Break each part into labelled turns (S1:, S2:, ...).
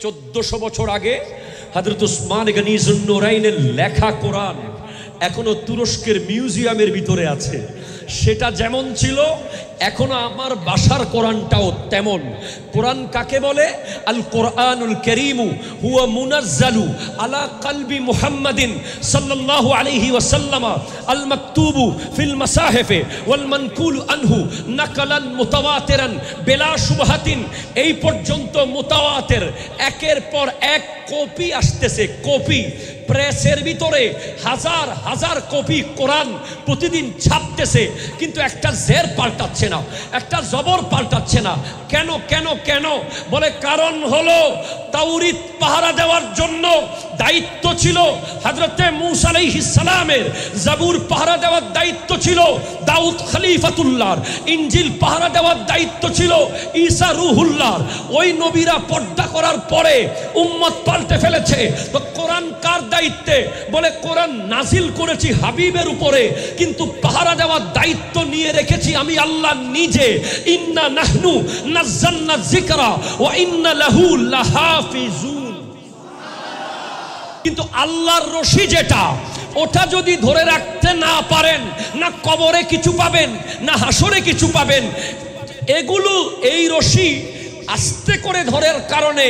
S1: 1400 বছর আগে হযরত উসমান গনি যুন্নুরাইনের লেখা কোরআন এখনো তুরস্কের মিউজিয়ামের ভিতরে আছে। সেটা যেমন ছিল এখনো আমার বাসার কোরআনটাও তেমন। কোরআন কাকে বলে? আল কোরআনুল কারীমু হুয়া মুনাজ্জালু আলা কলবি মুহাম্মাদিন সাল্লাল্লাহু আলাইহি ওয়াসাল্লাম আল মাকতুবু ফিল মাসাহিফে ওয়াল মানকুলু আনহু নাকলান মুতাওয়াতিরান বিলা শুবহাতিন। এই পর্যন্ত মুতাওয়াতির একের পর এক কপি আসতেছে, কপি প্রেসের ভিতরে হাজার হাজার কপি কোরআন প্রতিদিন ছাপতেছে, কিন্তু একটা জের পাল্টাচ্ছে না, একটা জবর পাল্টাচ্ছে না। কেন কেন কেন? বলে কারণ হলো তাওরীত পাহারা দেওয়ার জন্য দায়িত্ব ছিল হযরতে মূসা আলাইহিস সালামের, জাবুর পাহারা দেওয়ার দায়িত্ব ছিল দাউদ খলিফাতুল্লাহর, ইনজিল পাহারা দেওয়ার দায়িত্ব ছিল ঈসা রূহুল্লাহর। ওই নবীরা পর্দা করার পরে উম্মত পাল্টে ফেলেছে, তো কোরআন কার দায়িত্বে? বলে কোরআন নাজিল করেছি হাবিবের উপরে, কিন্তু পাহারা দেওয়ার দায়িত্ব নিয়ে রেখেছি আমি আল্লাহ নিজে। ইন্না নাহনু নাযালনা যিকরা ওয়া ইন্না লাহু লাহাফিজুন। কিন্তু আল্লাহর রশি যেটা, ওটা যদি ধরে রাখতে না পারেন, না কবরে কিছু পাবেন না হাসরে কিছু পাবেন। এগুলো এই রশি আস্তে করে ধরার কারণে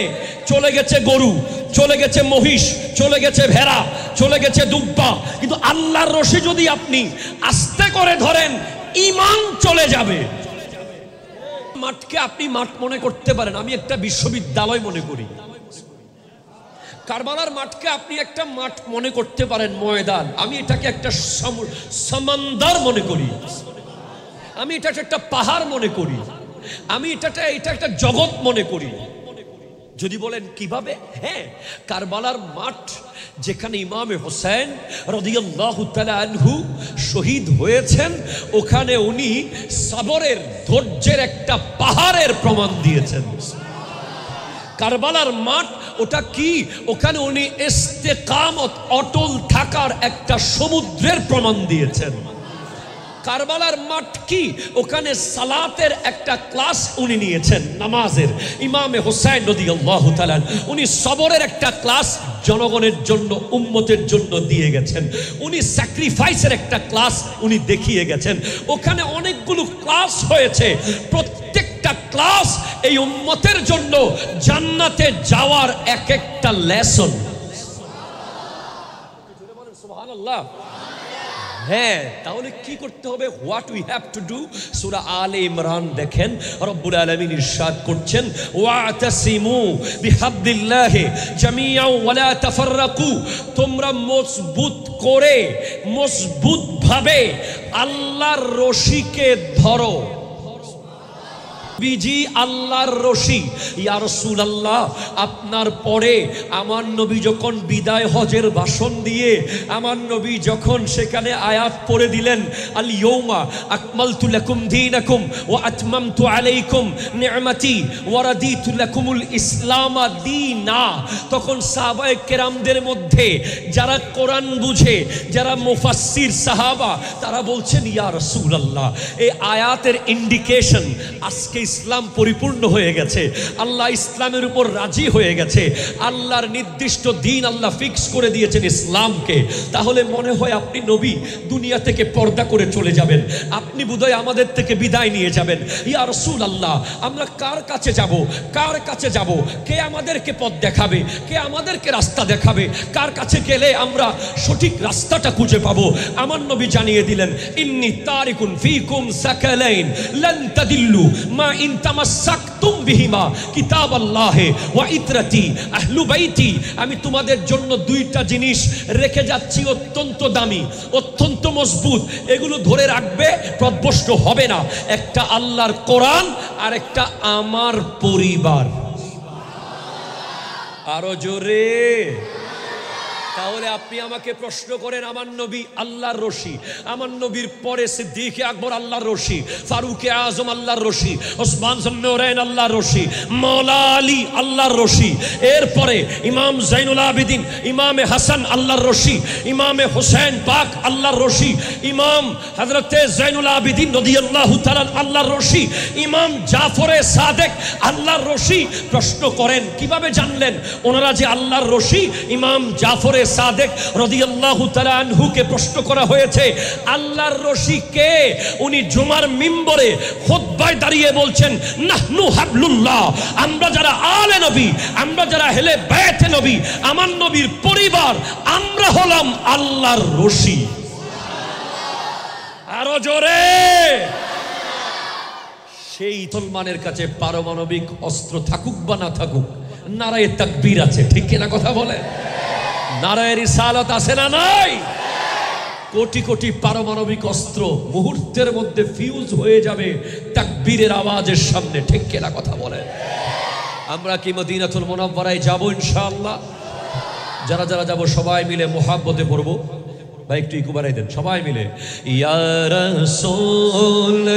S1: চলে গেছে গরু, চলে গেছে মহিষ, চলে গেছে ভেড়া, চলে গেছে দুব্বা। কিন্তু আল্লাহর রশি যদি আপনি আস্তে করে ধরেন, ঈমান চলে যাবে। মাঠকে আপনি মাঠ মনে করতে পারেন, আমি একটা বিশ্ববিদ্যালয় মনে করি। কারবালার মাঠকে আপনি একটা মাঠ মনে করতে পারেন, ময়দান। আমি এটাকে একটা সমুদ্র মনে করি, আমি এটাকে একটা পাহাড় মনে করি, আমি এটা একটা জগৎ মনে করি। যদি বলেন কিভাবে? হ্যাঁ, কারবালার মাঠ যেখানে ইমামে হোসেন রাদিয়াল্লাহু তাআলা আনহু শহীদ হয়েছেন, ওখানে উনি সবরের, ধৈর্যের একটা পাহাড়ের প্রমাণ দিয়েছেন। কারবালার মাঠ ওটা কি? ওখানে উনি ইস্তেকামত, অটল থাকার একটা সমুদ্রের প্রমাণ দিয়েছেন। কারবালার মাঠ কি? ওখানে সালাতের একটা ক্লাস উনি নিয়েছেন, নামাজের। ইমামে হোসেন রাদিয়াল্লাহু তাআলা উনি সবরের একটা ক্লাস জনগণের জন্য, উম্মতের জন্য দিয়ে গেছেন। উনি স্যাক্রিফাইসের একটা ক্লাস উনি দেখিয়ে গেছেন। ওখানে অনেকগুলো ক্লাস হয়েছে, প্রত্যেকটা ক্লাস এই উম্মতের জন্য জান্নাতে যাওয়ার এক একটা লেসন। সুবহানাল্লাহ। হ্যাঁ, তাহলে কি করতে হবে? What we have to do? Surah Ale Imran দেখেন, রব্বুল আলামিন ইরশাদ করছেন, ওয়াতাসিমু বিহাবলিল্লাহি জামিআন ওয়া লা তাফাররাকু। তোমরা মজবুত করে, মজবুত ভাবে আল্লাহর রশিকে ধরো। বিজি আল্লাহর রশি। ইয়া রাসূলুল্লাহ, আপনার পরে আমার নবী যখন বিদায় হজের ভাষণ দিয়ে, আমার নবী যখন সেখানে আয়াত পড়ে দিলেন, আল ইয়াউমা আকমালতু লাকুম দীনাকুম ওয়া আতমামতু আলাইকুম নি'মাতি ওয়া রাদিতু লাকুমুল ইসলাম দীনা, তখন সাহাবায়ে কেরামদের মধ্যে যারা কোরআন বুঝে, যারা মুফাসসির সাহাবা, তারা বলছেন, ইয়া রাসূলুল্লাহ, এই আয়াতের ইন্ডিকেশন আজকে ইসলাম পরিপূর্ণ হয়ে গেছে, আল্লাহ ইসলামের উপর রাজি হয়ে গেছে, আল্লাহর নির্দিষ্ট দিন আল্লাহ ফিক্স করে দিয়েছেন ইসলামকে। তাহলে মনে হয় আপনি নবী দুনিয়া থেকে পর্দা করে চলে যাবেন, আপনি বোধহয় আমাদের থেকে বিদায় নিয়ে যাবেন। ইয়া রাসূলুল্লাহ, আমরা কার কাছে যাব? কার কাছে যাব? কে আমাদেরকে পথ দেখাবে? কে আমাদেরকে রাস্তা দেখাবে? কার কাছে গেলে আমরা সঠিক রাস্তাটা খুঁজে পাবো? আমার নবী জানিয়ে দিলেন, ইন্নী তারিকুন ফীকুম সাকালাইন লান তাদিল্লু মা ইন তামাসসাকতুম বিহিমা কিতাবাল্লাহি ওয়া ইতরাতি আহলু বাইতি। আমি তোমাদের জন্য দুইটা জিনিস রেখে যাচ্ছি, অত্যন্ত দামি, অত্যন্ত মজবুত। এগুলো ধরে রাখবে, পথভ্রষ্ট হবে না। একটা আল্লাহর কোরআন আর একটা আমার পরিবার। আরো জোরে। তাহলে আপনি আমাকে প্রশ্ন করেন, আমার নবী আল্লাহর রশি, আমার নবীর পরে সিদ্দিক আকবর আল্লাহর রশি, ফারুক আজম আল্লাহর রশি, ওসমান জুন্নুরাইন আল্লাহর রশি, মাওলা আলী আল্লাহর রশি, এরপরে ইমাম জাইনুল আবিদিন ইমামে হাসান আল্লাহর রশি, ইমামে হুসেন পাক আল্লাহর রশি, ইমাম হযরতে জাইনুল আবিদিন রাদিয়াল্লাহু তাআলা আল্লাহর রশি, ইমাম জাফরে সাদেক আল্লাহর রশি। প্রশ্ন করেন কিভাবে জানলেন ওনারা যে আল্লাহর রশি? ইমাম জাফরে সাদেক রাদিয়াল্লাহু তাআলা আনহুকে প্রশ্ন করা হয়েছে আল্লাহর রশি কে? উনি জুমার মিম্বরে খুতবায় দাঁড়িয়ে বলছেন, নাহনু হাবলুল্লাহ, আমরা যারা আলে নবী, আমরা যারা আহলে বাইতে নবী, আমার নবীর পরিবার, আমরা হলাম আল্লাহর রশি। আরো জোরে। সেই মুসলমানের কাছে পারমাণবিক অস্ত্র থাকুক বা না থাকুক, নারায়ে তাকবীর আছে, ঠিক কিনা কথা বলে? নারায়ে রিসালাত আছে না নাই? কোটি কোটি পারমাণবিক অস্ত্র মুহূর্তের মধ্যে ফিউজ হয়ে যাবে তাকবীরের আওয়াজের সামনে, ঠিক কিনা কথা বলে? আমরা কি মদিনাতুল মুনাওয়ারায় যাব ইনশাআল্লাহ? যারা যারা যাব সবাই মিলে মুহাব্বতে পড়ব। ভাই একটু ইকু বাড়াই দেন সবাই মিলে। ইয়া রাসূলুল্লাহ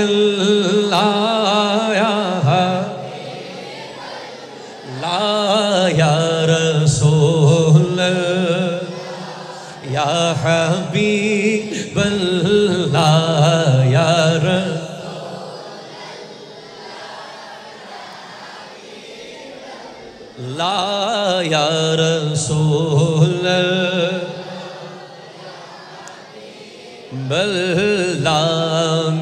S1: লা ইয়া রাসূলুল্লাহ ইয়া হাবিবাল্লাহ ইয়া লা ইয়া রাসূলুল্লাহ बल्ला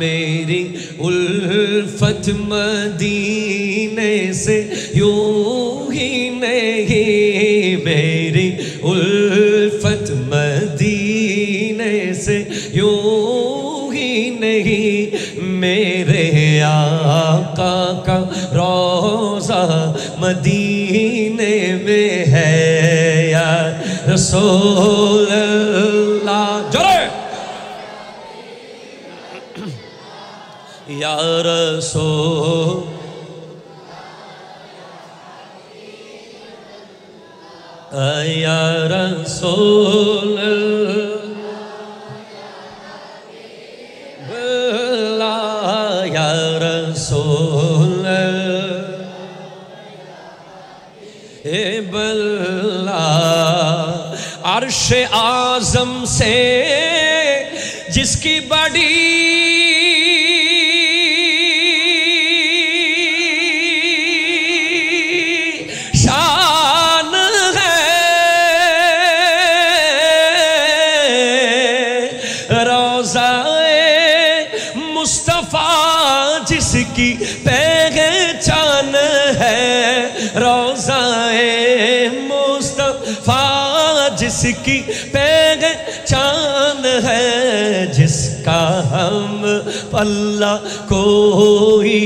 S1: मेरी उल्फत मदीने से यूं ही नहीं, मेरी उल्फत मदीने से यूं ही नहीं, मेरे आका का रोज़ा मदीने में है या रसूल अल्लाह। जोरे या रसूल या रसूल या रसूल बल्ला। अर्श आज़म से जिसकी बड़ी जिसकी पहचान है, रोज़ाए मुस्तफा जिसकी पहचान है, जिसका हम पल्ला कोई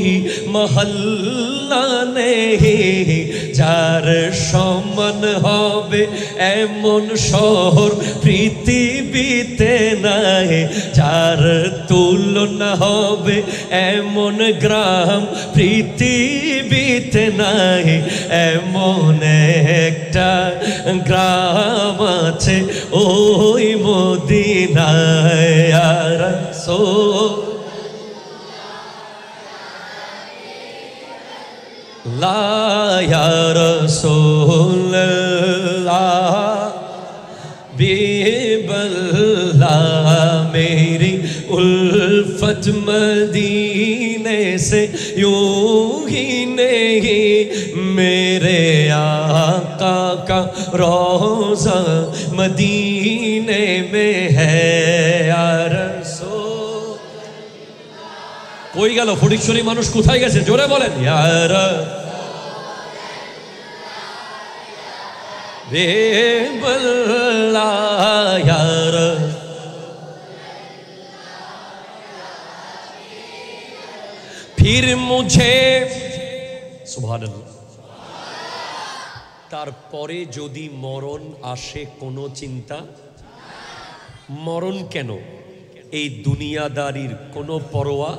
S1: महल्ला नहीं, যার সমান হবে এমন শহর পৃথিবীতে নাই, যার তুলনা হবে এমন গ্রাম পৃথিবীতে নাই, এমন একটা গ্রাম আছে ওই মদিনায়। ইয়া রাসূল লা ইয়া রাসূলুল্লাহ बिल्लाह मेरी उल्फत मदीने से यूं ही नहीं, मेरे आका का रोज़ा मदीने में है या रसूल। কই গেল ফটিকছড়ি মানুষ কোথায় গেছে? জোরে বলেন ইয়া फिर मुझे सुबहानाल्लाह। তারপরে যদি মরণ আসে কোনো চিন্তা, মরণ কেন? এই দুনিয়াদারির কোনো পরোয়া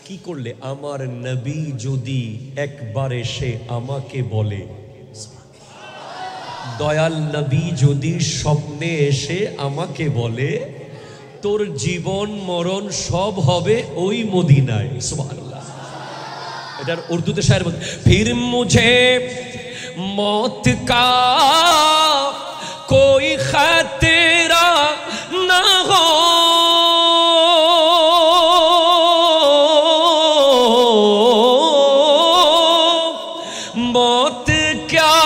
S1: কি করলে আমার নবী যদি একবার এসে আমাকে বলে দয়াল নবী যদি স্বপ্নে এসে আমাকে বলে তোর জীবন মরণ সব হবে ওই মদিনায়, সুবহানাল্লাহ। এটার উর্দুতে শায়ের বলতে, ফির মুঝে মौत का कोई खतरा ना हो, मौत क्या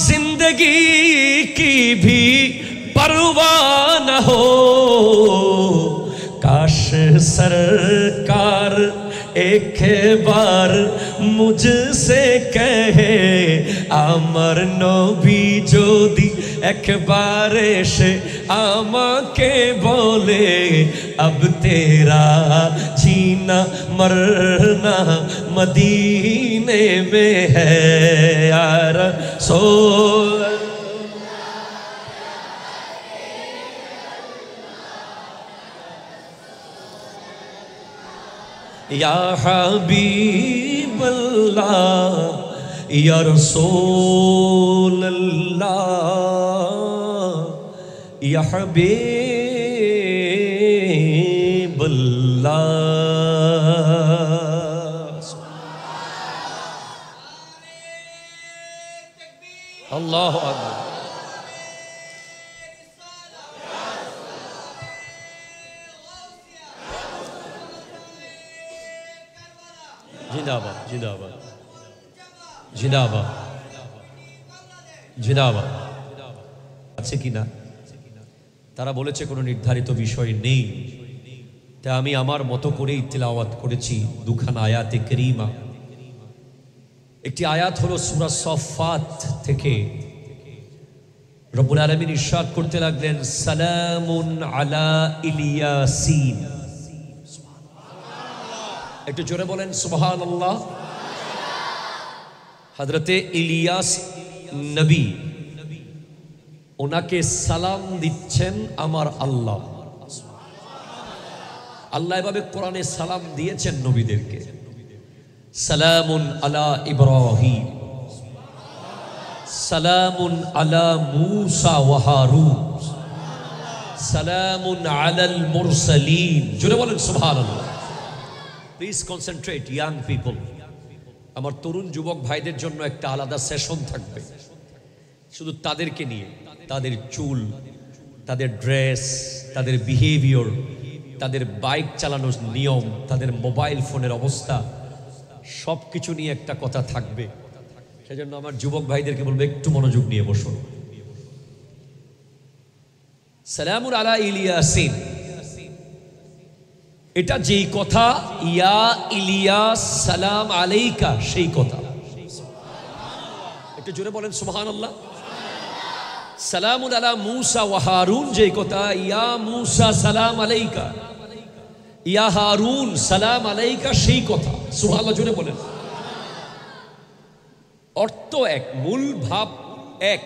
S1: जिंदगी की भी परवाह न हो, काश सरकार एक बार मुझसे कहे আমার নবী যদি একবার এসে আমাকে বলে अब तेरा जीना मरना मदीने में है या रसूल या हबीब अल्लाह या रसूल अल्लाह या हबीब अल्लाह। अल्लाहु अकबर। जिंदाबाद जिंदाबाद जिंदाबाद जिंदाबाद। আছে কিনা? তারা বলেছে কোনো নির্ধারিত বিষয় নেই, তা আমি আমার মতো করেই তিলাওয়াত করেছি দুখানা আয়াতে কারীমা। একটি আয়াত হলো সূরা সাফফাত থেকে, রব্বুল আলামিন ইরশাদ করতে লাগলেন সালামুন আলা ইলিয়াসিন। একটু জোরে বলেন সুবহানাল্লাহ। হযরতে ইলিয়াস নবী, ওনাকে সালাম দিচ্ছেন আমার আল্লাহ। আল্লাহ এভাবে কোরআনে সালাম দিয়েছেন নবীদেরকে, সালামুন আলা ইব্রাহিম, সালামুন আলা মূসা ওয়া হারুন, সালামুন আলাল মুরসালিন। জোরে বলেন সুবহানাল্লাহ। Please concentrate young people. আমার তরুণ যুবক ভাইদের জন্য একটা আলাদা সেশন থাকবে শুধু তাদেরকে নিয়ে, তাদের চুল, তাদের ড্রেস, তাদের বিহেভিয়ার, তাদের বাইক চালানোর নিয়ম, তাদের মোবাইল ফোনের অবস্থা, সব কিছু নিয়ে একটা কথা থাকবে। সেজন্য আমার যুবক ভাইদেরকে বলবো একটু মনোযোগ নিয়ে বসুন। সালামুন আলা ইলিয়াসিন, এটা যেই কথা, ইয়া ইলিয়াস সালাম আলাইকা, সেই কথা। একটু জোরে বলেন সুবহানাল্লাহ। সালামুন আলা মূসা ওয়া হারুন, যেই কথা, ইয়া মূসা সালাম আলাইকা, ইয়া হারুন সালাম আলাইকা, সেই কথা। সুবহানাল্লাহ জোরে বলেন। অর্থ এক, মূল ভাব এক,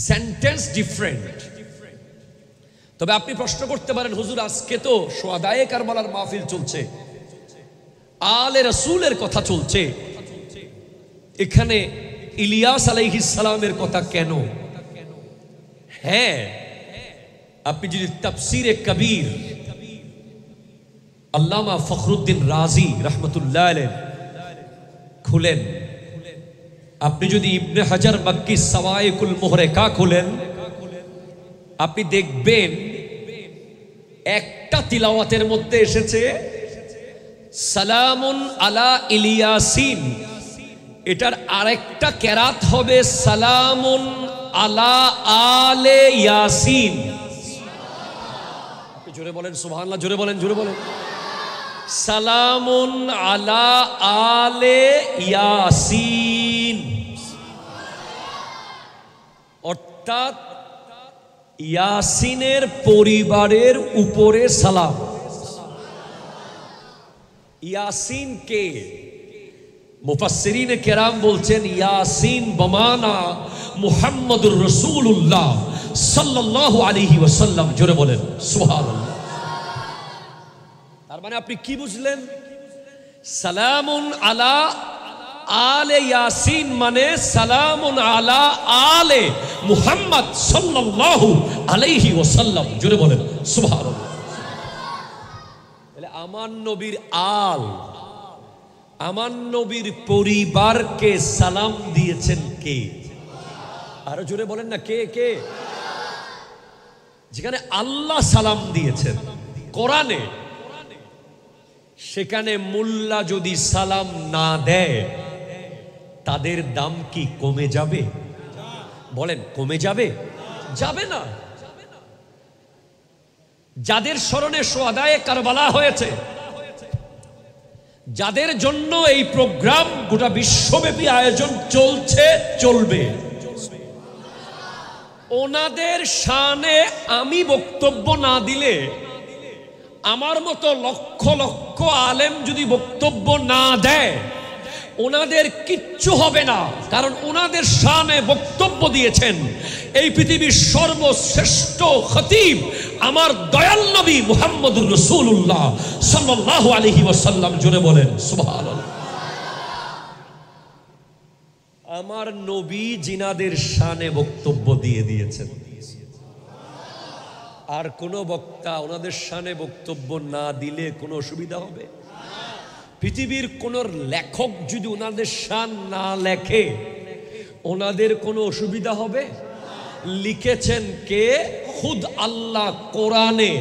S1: সেন্টেন্স ডিফারেন্ট। তবে আপনি প্রশ্ন করতে পারেন, হুজুর আজকে তো শুহাদায়ে কারবালার মাহফিল চলছে, আলে রাসূলের কথা চলছে, এখানে ইলিয়াস আলাইহিস সালামের কথা কেন? হ্যাঁ, আপনি যদি তাফসীরে কবির আল্লামা ফখরুদ্দিন রাজি রাহমাতুল্লাহ আলাইহি খুলেন, আপনি যদি ইবনে হাজার মক্কি সাওয়াইকুল মুহরিকা খুলেন, আপনি দেখবেন একটা তিলাওয়াতের মধ্যে এসেছে সালামুন আলা ইলিয়াসিন, এটার আরেকটা কেরাত হবে সালামুন আলা আলে ইয়াসিন। জোরে বলেন সুবহানাল্লাহ, জোরে বলেন, জোরে বলেন। সালামুন আলা আলে ইয়াসিন, অর্থাৎ ইয়াসিনের পরিবারের উপরে সালাম। ইয়াসিন কে? মুফাসসিরিনে কেরাম বলছেন ইয়াসিন বমানা মুহাম্মদুর রাসূলুল্লাহ সাল্লাল্লাহু আলাইহি ওয়াসাল্লাম। জোরে বলেন সুবহানাল্লাহ। তার মানে আপনি কি বুঝলেন? সালামুন আলা আলে ইয়াসিন মানে সালামুন আলা আলে মুহাম্মদ সাল্লাল্লাহু আলাইহি ওয়াসাল্লাম। জোরে বলেন সুবহানাল্লাহ। তাহলে আমার নবীর আল, আমার নবীর পরিবারকে সালাম দিয়েছেন কে? আরো জোরে বলেন না, কে কে? যেখানে আল্লাহ সালাম দিয়েছেন কোরআনে, সেখানে মোল্লা যদি সালাম না দেয় তাদের দাম কি কমে যাবে? বলেন, কমে যাবে? যাবে না। যাদের স্মরণে সোহাদায়ে কারবালা হয়েছে, যাদের জন্য এই প্রোগ্রাম গোটা বিশ্বব্যাপী আয়োজন চলছে, চলবে, ওনাদের শানে আমি বক্তব্য না দিলে, আমার মতো লক্ষ লক্ষ আলেম যদি বক্তব্য না দেয়, ওনাদের কিচ্ছু হবে না। কারণ ওনাদের শানে বক্তব্য দিয়েছেন এই পৃথিবীর সর্বশ্রেষ্ঠ খতিব আমার দয়াল নবী মুহাম্মদুর রাসূলুল্লাহ সাল্লাল্লাহু আলাইহি ওয়াসাল্লাম। জোরে বলেন সুবহানাল্লাহ। আমার নবী জিনাদের শানে বক্তব্য দিয়ে দিয়েছেন। আর কোন বক্তা ওনাদের শানে বক্তব্য না দিলে কোনো অসুবিধা হবে? পৃথিবীর কোন লেখক যদি ওনাদের শান না লেখে, ওনাদের কোনো অসুবিধা হবে? লিখেছেন কে? খুদ আল্লাহ কোরআনে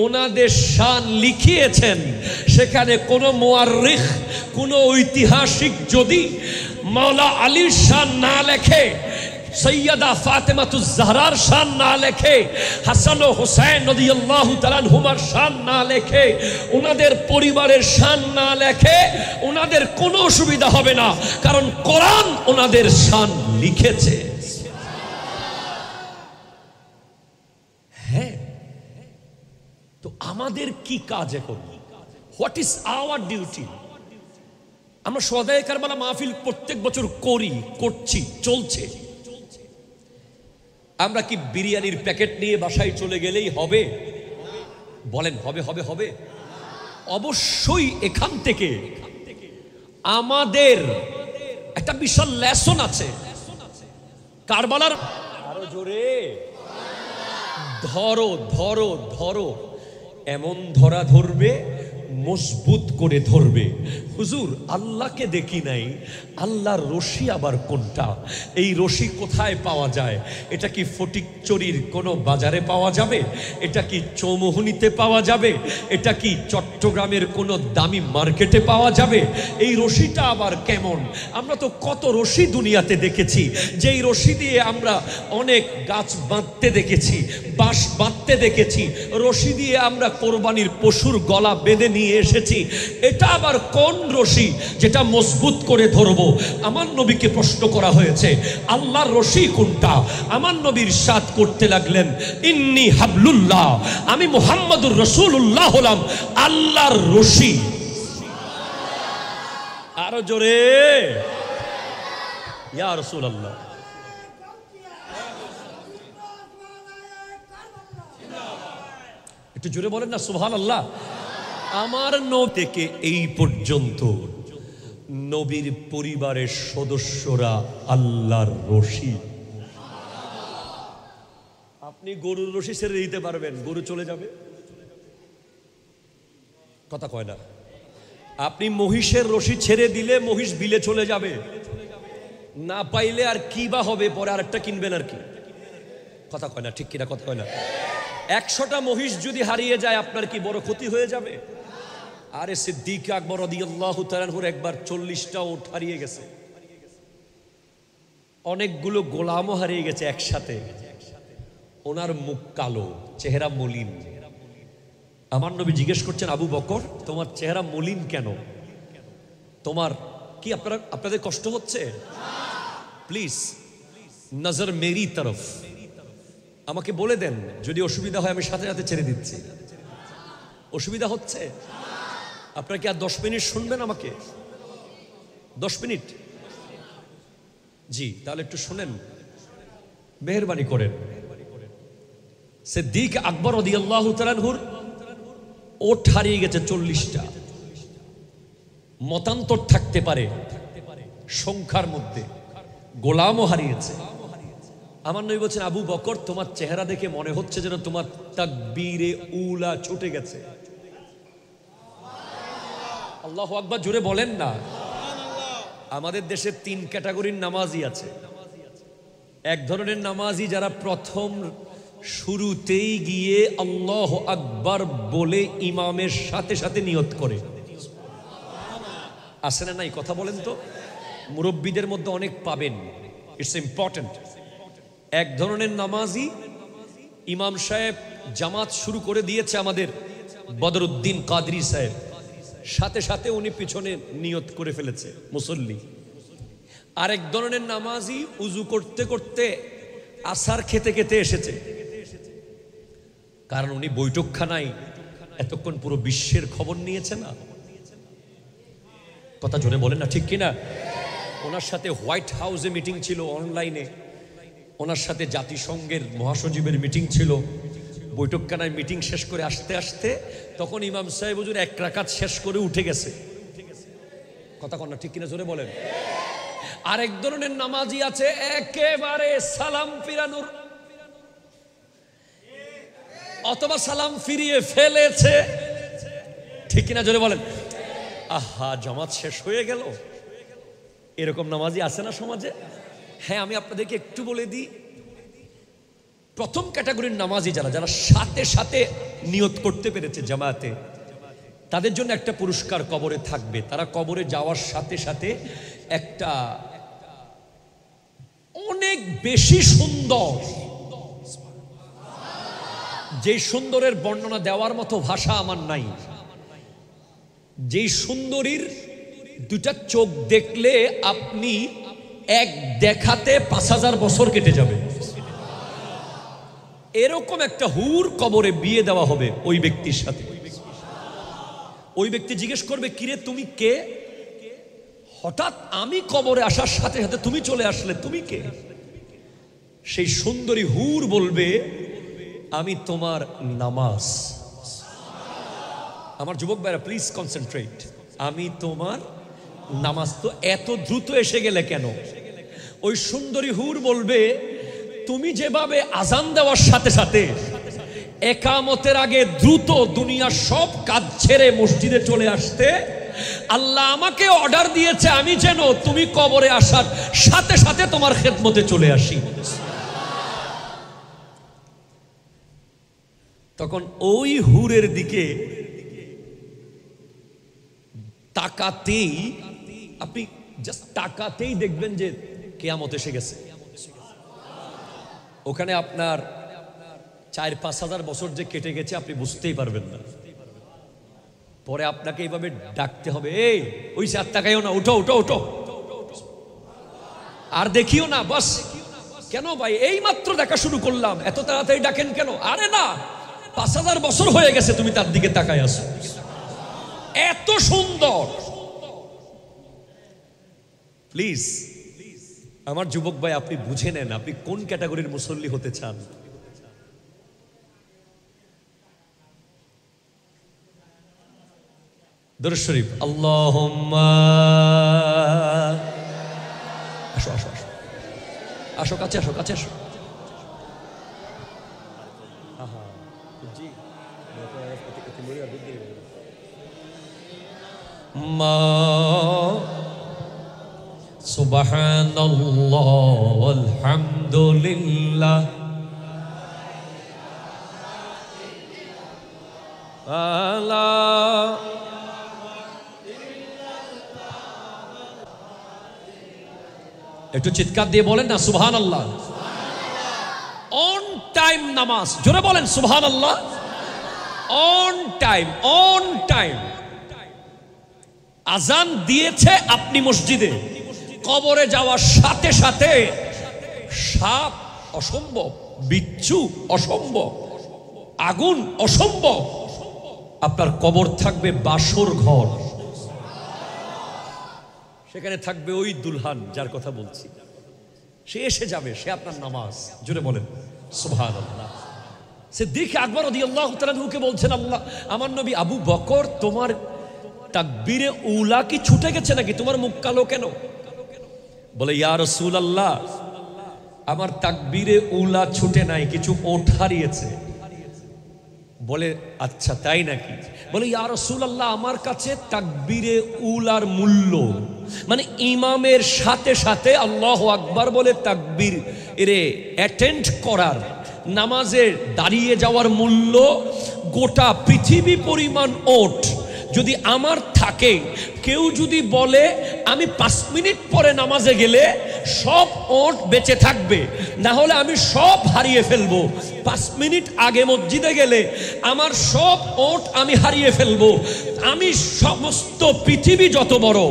S1: ওনাদের শান লিখিয়েছেন। সেখানে কোনো মুআররিখ, কোনো ঐতিহাসিক যদি মাওলা আলীর শান না লেখে, সৈয়দা ফাতেমাতুজ জাহরার শান না লেখে, হাসান ও হুসাইন রাদিয়াল্লাহু তাআলা আনহুমার শান না লেখে, ওনাদের পরিবারের শান না লেখে, ওনাদের কোনো অসুবিধা হবে না। কারণ কোরআন ওনাদের শান লিখেছে। হ্যাঁ, তো আমাদের কি কাজ এখন? What is our duty? আমরা সোহাদায়ে কারবালা মাহফিল প্রত্যেক বছর করি, করছি, চলছে। আমরা কি বিরিয়ানির প্যাকেট নিয়ে বাসায় চলে গেলেই হবে? বলেন, হবে? হবে হবে অবশ্যই। এখান থেকে আমাদের একটা বিশাল লেসন আছে কারবালার। আরো জোরে ধরো ধরো ধরো, এমন ধরা ধরবে, মজবুত করে ধরবে। হুজুর, আল্লাহকে দেখি নাই, আল্লাহর রশি আবার কোনটা? এই রশি কোথায় পাওয়া যায়? এটা কি ফটিকচুরির কোনো বাজারে পাওয়া যাবে? এটা কি চৌমুহনীতে পাওয়া যাবে? এটা কি চট্টগ্রামের কোনো দামি মার্কেটে পাওয়া যাবে? এই রশিটা আবার কেমন? আমরা তো কত রশি দুনিয়াতে দেখেছি, যেই রশি দিয়ে আমরা অনেক গাছ বাঁধতে দেখেছি, বাঁশ বাঁধতে দেখেছি, রশি দিয়ে আমরা কোরবানির পশুর গলা বেঁধে নিয়ে এসেছি। এটা আবার কোন রশি যেটা মজবুত করে ধরবো? আমার নবীকে প্রশ্ন করা হয়েছে, আল্লাহর রশি কোনটা? আমার নবী ইরশাদ করতে লাগলেন, ইন্নী হাবলুল্লাহ, আমি মুহাম্মদুর রাসূলুল্লাহ হলাম আল্লাহর রশি। আরো জোরে, ইয়া রাসূলুল্লাহ। একটু জোরে বলেন না সুবহানাল্লাহ। আমার নবী থেকে এই পর্যন্ত নবীর পরিবারের সদস্যরা আল্লাহর রশি। আপনি গরুর রশি ছেড়ে দিতে পারবেন, গরু চলে যাবে? কথা কয় না। আপনি মহিষের রশি ছেড়ে দিলে মহিষ বিলে চলে যাবে, না পাইলে আর কি বা হবে, পরে আরেকটা কিনবেন আর কি। কথা কয় না, ঠিক কিনা? কথা কয় না। 100টা মহিষ যদি হারিয়ে যায় আপনার কি বড় ক্ষতি হয়ে যাবে? আরে সিদ্দিক আকবর রাদিয়াল্লাহু তাআলা আনহুর একবার 40টা উট হারিয়ে গেছে, অনেকগুলো গোলামও হারিয়ে গেছে একসাথে। ওনার মুখ কালো, চেহারা মলিন। আমার নবী জিজ্ঞেস করছেন, আবু বকর, তোমার চেহারা মলিন কেন? তোমার কি আপনাদের কষ্ট হচ্ছে? প্লিজ নজর মেরি তরফ, আমাকে বলে দেন, যদি অসুবিধা হয় আমি সাথে সাথে ছেড়ে দিচ্ছি। অসুবিধা হচ্ছে? আপনারা কি আর 10 মিনিট শুনবেন আমাকে? 10 মিনিট? জি, তাহলে একটু শুনেন, মেহেরবানি করেন। সিদ্দিক আকবর রাদিয়াল্লাহু তাআলা আনহুর ওট হারিয়ে গেছে 40টা। মতান্তর থাকতে পারে, সংখ্যার মধ্যে, গোলামও হারিয়েছে। আমার নবী বলছেন, আবু বকর তোমার চেহারা দেখে মনে হচ্ছে যেন তোমার তাকবীরে উলা ছুটে গেছে। আল্লাহু আকবার, জোরে বলেন না। আমাদের দেশে 3 ক্যাটাগরির নামাজি আছে। এক ধরনের নামাজি যারা প্রথম শুরুতেই গিয়ে আল্লাহু আকবার বলে ইমামের সাথে সাথে নিয়ত করে। আছে না নাই? কথা বলেন তো। মুরব্বীদের মধ্যে অনেক পাবেন, ইটস ইম্পর্টেন্ট। এক ধরনের নামাজি, ইমাম সাহেব জামাত শুরু করে দিয়েছে আমাদের বদরুদ্দিন কাদরি সাহেব, সাথে সাথে উনি পিছনে নিয়ত করে ফেলেছে মুসল্লি। আরেক ধরনের নামাজি উজু করতে করতে আসার খেতে খেতে এসেছে, কারণ উনি বৈঠকখানায় এতক্ষণ পুরো বিশ্বের খবর নিয়েছে না। কথা জোরে বলেন না, ঠিক কিনা? ওনার সাথে হোয়াইট হাউসে মিটিং ছিল অনলাইনে, ওনার সাথে জাতিসংঘের মহাসচিবের মিটিং ছিল। বৈঠকখানায় মিটিং শেষ করে আসতে আসতে তখন ইমাম সাহেব হুজুর 1 রাকাত শেষ করে উঠে গেছে। কথা কন না, ঠিক কিনা? জোরে বলেন। আরেক ধরনের নামাজি আছে একেবারে সালাম ফিরানোর, অথবা সালাম ফিরিয়ে ফেলেছে, ঠিক কিনা? জোরে বলেন। আহা, জামাত শেষ হয়ে গেল, এরকম নামাজি আছে না সমাজে? হ্যাঁ, আমি আপনাদেরকে একটু বলে দিই, প্রথম ক্যাটাগরির নামাজি যারা যারা সাথে সাথে নিয়ত করতে পেরেছে জামাতে, তাদের জন্য একটা পুরস্কার কবরে থাকবে। তারা কবরে যাওয়ার সাথে সাথে একটা অনেক বেশি সুন্দর, যেই সুন্দরের বর্ণনা দেওয়ার মতো ভাষা আমার নাই, যেই সুন্দরীর 2টা চোখ দেখলে আপনি এক দেখাতে 5000 বছর কেটে যাবে, এরকম একটা হুর কবরে বিয়ে দেওয়া হবে ওই ব্যক্তির সাথে। ওই ব্যক্তি জিজ্ঞেস করবে, কিরে তুমি কে? হঠাৎ আমি কবরে আসার সাথে সাথে তুমি চলে আসলে, তুমি কে? সেই সুন্দরী হুর বলবে, আমি তোমার নামাজ। আমার যুবক ভাইরা প্লিজ কনসেন্ট্রেট, আমি তোমার নামাজ। তো এত দ্রুত এসে গেলে কেন? ওই সুন্দরী হুর বলবে, তুমি যেভাবে আজান দেওয়ার সাথে সাথে একামতের আগে দ্রুত দুনিয়ার সব কাজ ছেড়ে মসজিদে চলে আসতে, আল্লাহ আমাকে অর্ডার দিয়েছে আমি যেন তুমি কবরে আসার সাথে সাথে তোমার খেদমতে চলে আসি। তখন ওই হুরের দিকে তাকাতেই, আপনি জাস্ট তাকাতেই দেখবেন যে কিয়ামত এসে গেছে। ওখানে আপনার 4-5 হাজার বছর যে কেটে গেছে আপনি বুঝতেই পারবেন না। পরে আপনাকে এইভাবে ডাকতে হবে, এই ওই সাত তাকাইও না, ওঠো ওঠো ওঠো, আর দেখিও না, বাস। কেন ভাই, এই মাত্র দেখা শুরু করলাম, এত তাড়াতাড়ি ডাকেন কেন? আরে না, 5000 বছর হয়ে গেছে তুমি তার দিকে তাকাই আসো, এত সুন্দর। প্লিজ আমার যুবক ভাই, আপনি বুঝে নেন আপনি কোন ক্যাটাগরির মুসল্লি হতে চান। দরুদ শরীফ, আল্লাহুম্মা, আসো আসো আসো আসো, কাছে আসো, কাছে আসো। সুবহানাল্লাহ ওয়ালহামদুলিল্লাহ আল্লাহ। একটু চিৎকার দিয়ে বলেন না সুবহানাল্লাহ। অন টাইম নামাজ, জোরে বলেন সুবহানাল্লাহ। On time, on time. আজান দিয়েছে আপনি মসজিদে, কবরে যাওয়ার সাথে সাথে সাপ অসম্ভব, বিচ্ছু অসম্ভব, আগুন অসম্ভব, আপনার কবর থাকবে বাসর ঘর। সেখানে থাকবে ওই দুলহান যার কথা বলছি, সে এসে যাবে, সে আপনার নামাজ। জোরে বলেন সুবহানাল্লাহ। সিদ্দিক আকবর রাদিয়াল্লাহু তাআলা আনহুকে বলছেন, আল্লাহ, আমার নবী আবু বকর, তোমার তাকবীরে উলা কি ছুটে গেছে নাকি? তোমার মুখ কালো কেন? বলে ইয়া রাসূলুল্লাহ, আমার তাকবীরে উলা ছুটে নাই, কিছু ওঠ হারিয়েছে। বলে আচ্ছা তাই নাকি? বলে ইয়া রাসূলুল্লাহ, আমার কাছে তাকবীরে উলার মূল্য, মানে ইমামের সাথে সাথে আল্লাহু আকবার বলে তাকবীর এরে অ্যাটেন্ড করার, নামাজে দাঁড়িয়ে যাওয়ার মূল্য গোটা পৃথিবী পরিমাণ ওট যদি আমার থাকে, কেউ যদি বলে আমি 5 মিনিট পরে নামাজে গেলে সব ওট বেঁচে থাকবে, না হলে আমি সব হারিয়ে ফেলবো, 5 মিনিট আগে মসজিদে গেলে আমার সব ওট আমি হারিয়ে ফেলবো, আমি সমস্ত পৃথিবী যত বড়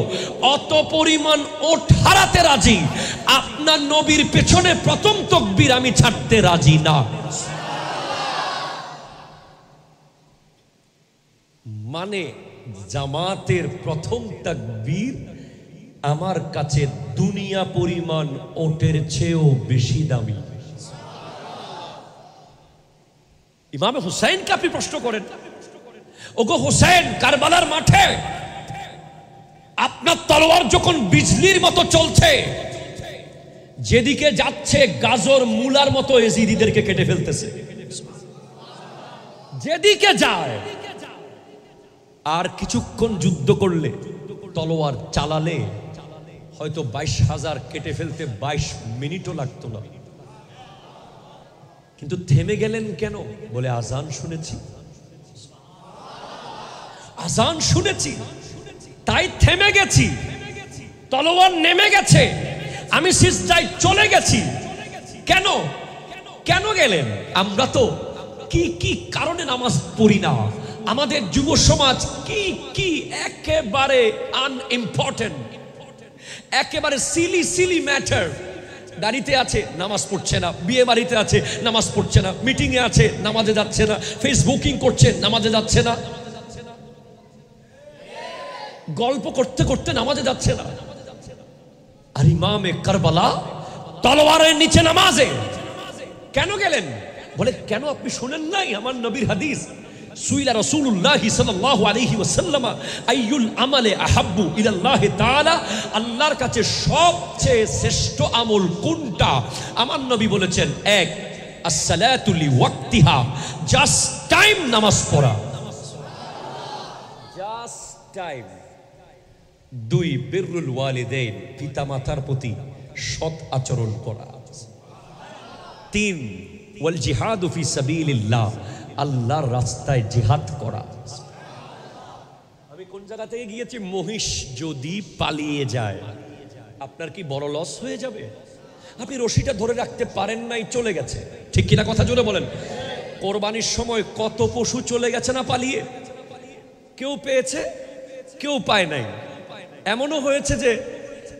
S1: অত পরিমাণ ওট হারাতে রাজি, আপনার নবীর পেছনে প্রথম তাকবীর আমি ছাড়তে রাজি না। মানে জামাতের প্রথম তাকবীর আমার কাছে দুনিয়া পরিমাণ ওটের চেয়েও বেশি দামি। ইমামে হুসাইনকে আপনি প্রশ্ন করেন, ওগো হুসাইন, কারবালার মাঠে আপনার তলোয়ার যখন বিজলির মতো চলছে, যেদিকে যাচ্ছে গাজর মূলার মতো এজিদিদেরকে কেটে ফেলতেছে, যেদিকে যায়, আর কিছুক্ষণ যুদ্ধ করলে, তলোয়ার চালালে হয়তো 22,000 কেটে ফেলতে 22 মিনিটও লাগতো না, কিন্তু থেমে গেলেন কেন? বলে আজান শুনেছি, আজান শুনেছি তাই থেমে গেছি, তলোয়ার নেমে গেছে, আমি সিজদায় চলে গেছি। কেন কেন গেলেন? আমরা তো কি কি কারণে নামাজ পড়ি না, আমাদের যুব সমাজ কি কি একেবারে আনইম্পর্টেন্ট, একেবারে সিলি সিলি ম্যাটার, গাড়িতে আছে নামাজ পড়ছে না, বিয়ে বাড়িতে আছে নামাজ পড়ছে না, মিটিং এ আছে নামাজে যাচ্ছে না, ফেসবুকিং করছে নামাজে যাচ্ছে না, গল্প করতে করতে নামাজে যাচ্ছে না। আর ইমামে কারবালা তলোয়ারের নিচে নামাজে কেন গেলেন? বলে কেন আপনি শুনেন নাই আমার নবীর হাদিস? সুইলা রাসূলুল্লাহ সাল্লাল্লাহু আলাইহি ওয়াসাল্লাম আইয়ুল আমালে আহাব্বু ইলাল্লাহি তাআলা, আল্লাহর কাছে সবচেয়ে শ্রেষ্ঠ আমল কোনটা? আমার নবী বলেছেন, এক as-salatu li waqtiha, just time নামাজ পড়া, জাস্ট টাইম। দুই বিররুল ওয়ালিদাইন, পিতামাতার প্রতি সৎ আচরণ করা। তিন ওয়াল জিহাদু ফি সাবিলিল্লাহ, আল্লাহর রাস্তায় জিহাদ করা। আমি কোন জায়গা থেকে গিয়েছি? মহিষ যদি পালিয়ে যায় আপনার কি বড় লস হয়ে যাবে? আপনি রশিটা ধরে রাখতে পারেন নাই, চলে গেছে, ঠিক কিনা? কথা জোরে বলেন। কোরবানির সময় কত পশু চলে গেছে না পালিয়ে, কেউ পেয়েছে কেউ পায় নাই। এমনও হয়েছে যে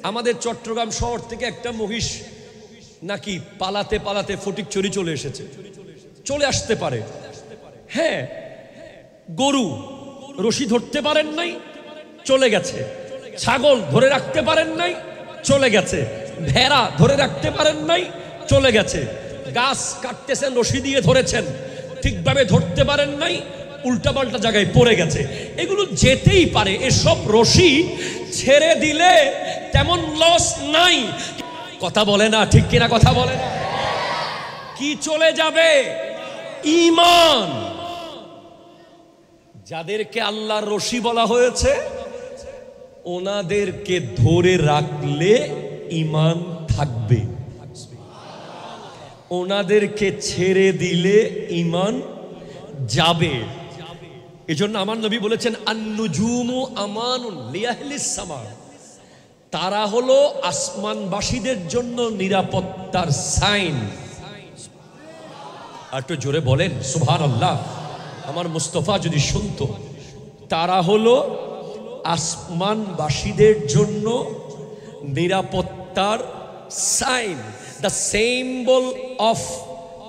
S1: আমাদের চট্টগ্রাম শহর থেকে একটা মহিষ নাকি পালাতে পালাতে ফটিকছড়ি চলে এসেছে, চলে আসতে পারে। হ্যাঁ, গরু রশি ধরতে পারেন নাই, চলে গেছে। ছাগল ধরে রাখতে পারেন নাই, চলে গেছে। ভেড়া ধরে রাখতে পারেন নাই, চলে গেছে। গাছ কাটতেছেন, রশি দিয়ে ধরেছেন, ঠিকভাবে ধরতে পারেন নাই, উল্টাপাল্টা জায়গায় পড়ে গেছে। এগুলো যেতেই পারে, এসব রশি ছেড়ে দিলে তেমন লস নাই। কথা বলে না, ঠিক কিনা? কথা বলে না। কি চলে যাবে? ঈমান। যাদেরকে আল্লাহর রশি বলা হয়েছে, ওনাদেরকে ধরে রাখলে ঈমান থাকবে, ওনাদেরকে ছেড়ে দিলে ঈমান যাবে। এজন্য আমার নবী বলেছেন, আন-নুজুমু আমানুন লিআহলিস সামা, তারা হলো আসমানবাসীদের জন্য নিরাপত্তার সাইন। আর একটু জোরে বলেন সুবহানাল্লাহ। আমার মুস্তাফা যদি শুনতো, তারা হলো আসমানবাসীদের জন্য নিরাপত্তার sign, the symbol of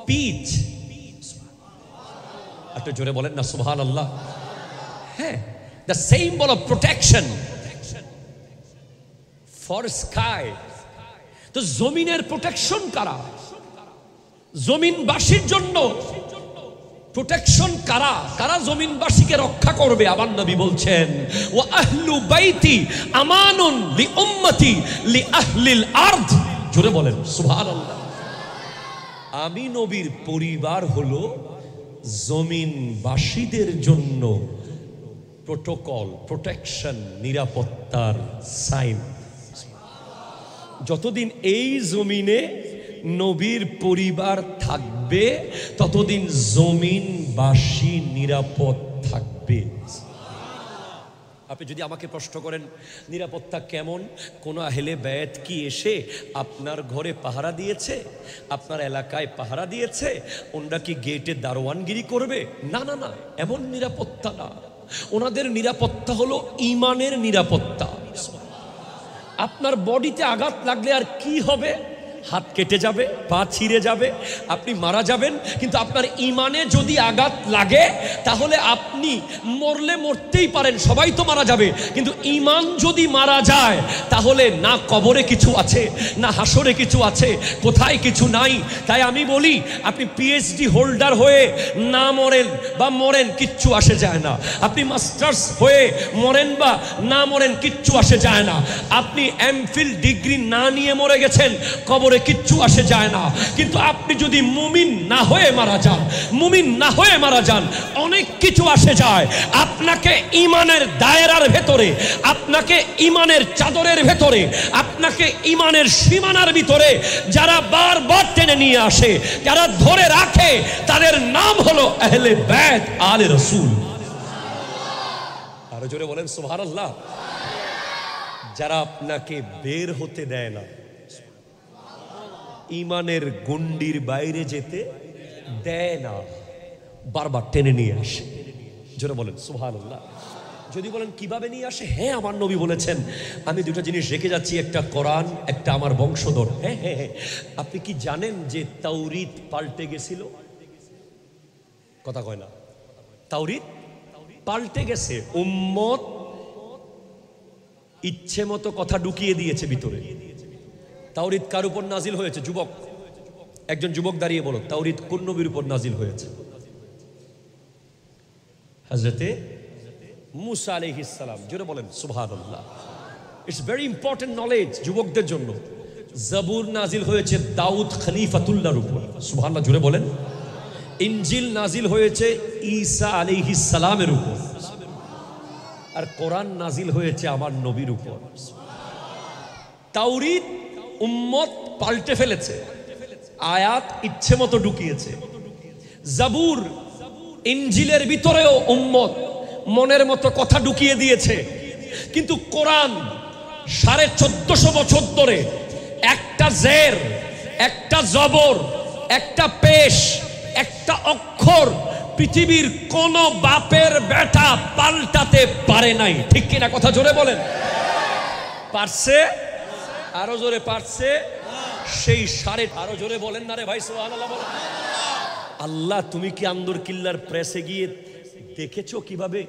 S1: peace. একটু জোরে বলেন না সুবহানাল্লাহ। হ্যাঁ, the symbol of protection for sky. তো জমিনের প্রোটেকশন কারা? জমিনবাসীর জন্য প্রোটেকশন কারা কারা জমিনবাসীকে রক্ষা করবে? আমার নবী বলছেন ওয়া আহলু বাইতি আমানুন লি উম্মতি লি আহলিল আরদ। জোরে বলেন সুবহানাল্লাহ। আমি নবীর পরিবার হলো জমিনবাসীদের জন্য প্রোটোকল, প্রোটেকশন, নিরাপত্তার সাইন। যতদিন এই জমিনে নবীর পরিবার থাকবে ততদিন জমিনবাসী নিরাপদ থাকবে। আপনি যদি আমাকে প্রশ্ন করেন নিরাপত্তা কেমন, কোন আহলে বায়াত কি এসে আপনার ঘরে পাহারা দিয়েছে, আপনার এলাকায় পাহারা দিয়েছে, ওনারা কি গেটে দারোয়ানগিরি করবে? না না না, এমন নিরাপত্তা না। ওনাদের নিরাপত্তা হলো ঈমানের নিরাপত্তা। আপনার বডিতে আঘাত লাগলে আর কি হবে? হাত কেটে যাবে, পা ছিঁড়ে যাবে, আপনি মারা যাবেন, কিন্তু আপনার ঈমানে যদি আঘাত লাগে তাহলে আপনি মরলে মরতেই পারেন, সবাই তো মারা যাবে, কিন্তু ঈমান যদি মারা যায় তাহলে না কবরে কিছু আছে, না হাসরে কিছু আছে, কোথায় কিছু নাই। তাই আমি বলি আপনি পিএইচডি হোল্ডার হয়ে না মরেন বা মরেন কিচ্ছু আসে যায় না, আপনি মাস্টার্স হয়ে মরেন বা না মরেন কিচ্ছু আসে যায় না, আপনি এমফিল ডিগ্রি না নিয়ে মরে গেছেন কবরে কিচ্ছু আসে যায় না। কিন্তু আপনি যদি মুমিন না হয়ে মারা যান, মুমিন না হয়ে মারা যান, অনেক কিছু আসে যায়। আপনাকে ঈমানের দায়রার ভেতরে, আপনাকে ঈমানের চাদরের ভেতরে, আপনাকে ঈমানের সীমানার ভিতরে যারা বারবার টেনে নিয়ে আসে, যারা ধরে রাখে, তাদের নাম হলো আহলে বাইত আলে রাসূল। আরো জোরে বলেন সুবহানাল্লাহ। যারা আপনাকে বের হতে দেয় না, ঈমানের গণ্ডির বাইরে যেতে দেয় না, বারবার টেনে নিয়ে আসে। জোরে বলেন সুবহানাল্লাহ। যদি বলেন কিভাবে নিয়ে আসে, হ্যাঁ আমার নবী বলেছেন আমি দুটো জিনিস রেখে যাচ্ছি, একটা কোরআন, একটা আমার বংশধর। হ্যাঁ হ্যাঁ হ্যাঁ, আপনি কি জানেন যে তাওরীত পাল্টে গেছিল? কথা কয় না, তাওরীত পাল্টে গেছে। উম্মত ইচ্ছে মতো কথা ঢুকিয়ে দিয়েছে ভিতরে। তাওরীত কার উপর নাজিল হয়েছে? যুবক, একজন যুবক দাঁড়িয়ে বলো, তাওরীত কোন নবীর উপর নাজিল হয়েছে? হযরতে মুসা আলাইহিস সালাম। জোরে বলেন সুবহানাল্লাহ। ইটস ভেরি ইম্পর্টেন্ট নলেজ যুবকদের জন্য। জাবুর নাজিল হয়েছে দাউদ খলিফাতুল্লাহর উপর, সুবহানাল্লাহ জোরে বলেন। ইনজিল নাজিল হয়েছে ঈসা আলাইহিস সালামের উপর, আর কোরআন নাজিল হয়েছে আমার নবীর উপর। তাওরীত উম্মত পাল্টে ফেলেছে, আয়াত ইচ্ছে মতো ঢুকিয়েছে। জাবুর, ইনজিলের ভিতরেও উম্মত মনের মতো কথা ঢুকিয়ে দিয়েছে। কিন্তু কোরআন 1450 বছর ধরে একটা জের, একটা জবর, একটা পেশ, একটা অক্ষর পৃথিবীর কোন বাপের বেটা পাল্টাতে পারে নাই। ঠিক কিনা? কথা জোরে বলেন। পারছে? আরো জোরে পারছে? সেই আরো জোরে বলেন না রে ভাই সুবহানাল্লাহ বলেন। আল্লাহ, তুমি কি আন্দর কিল্লার প্রেসে গিয়ে দেখেছো কিভাবে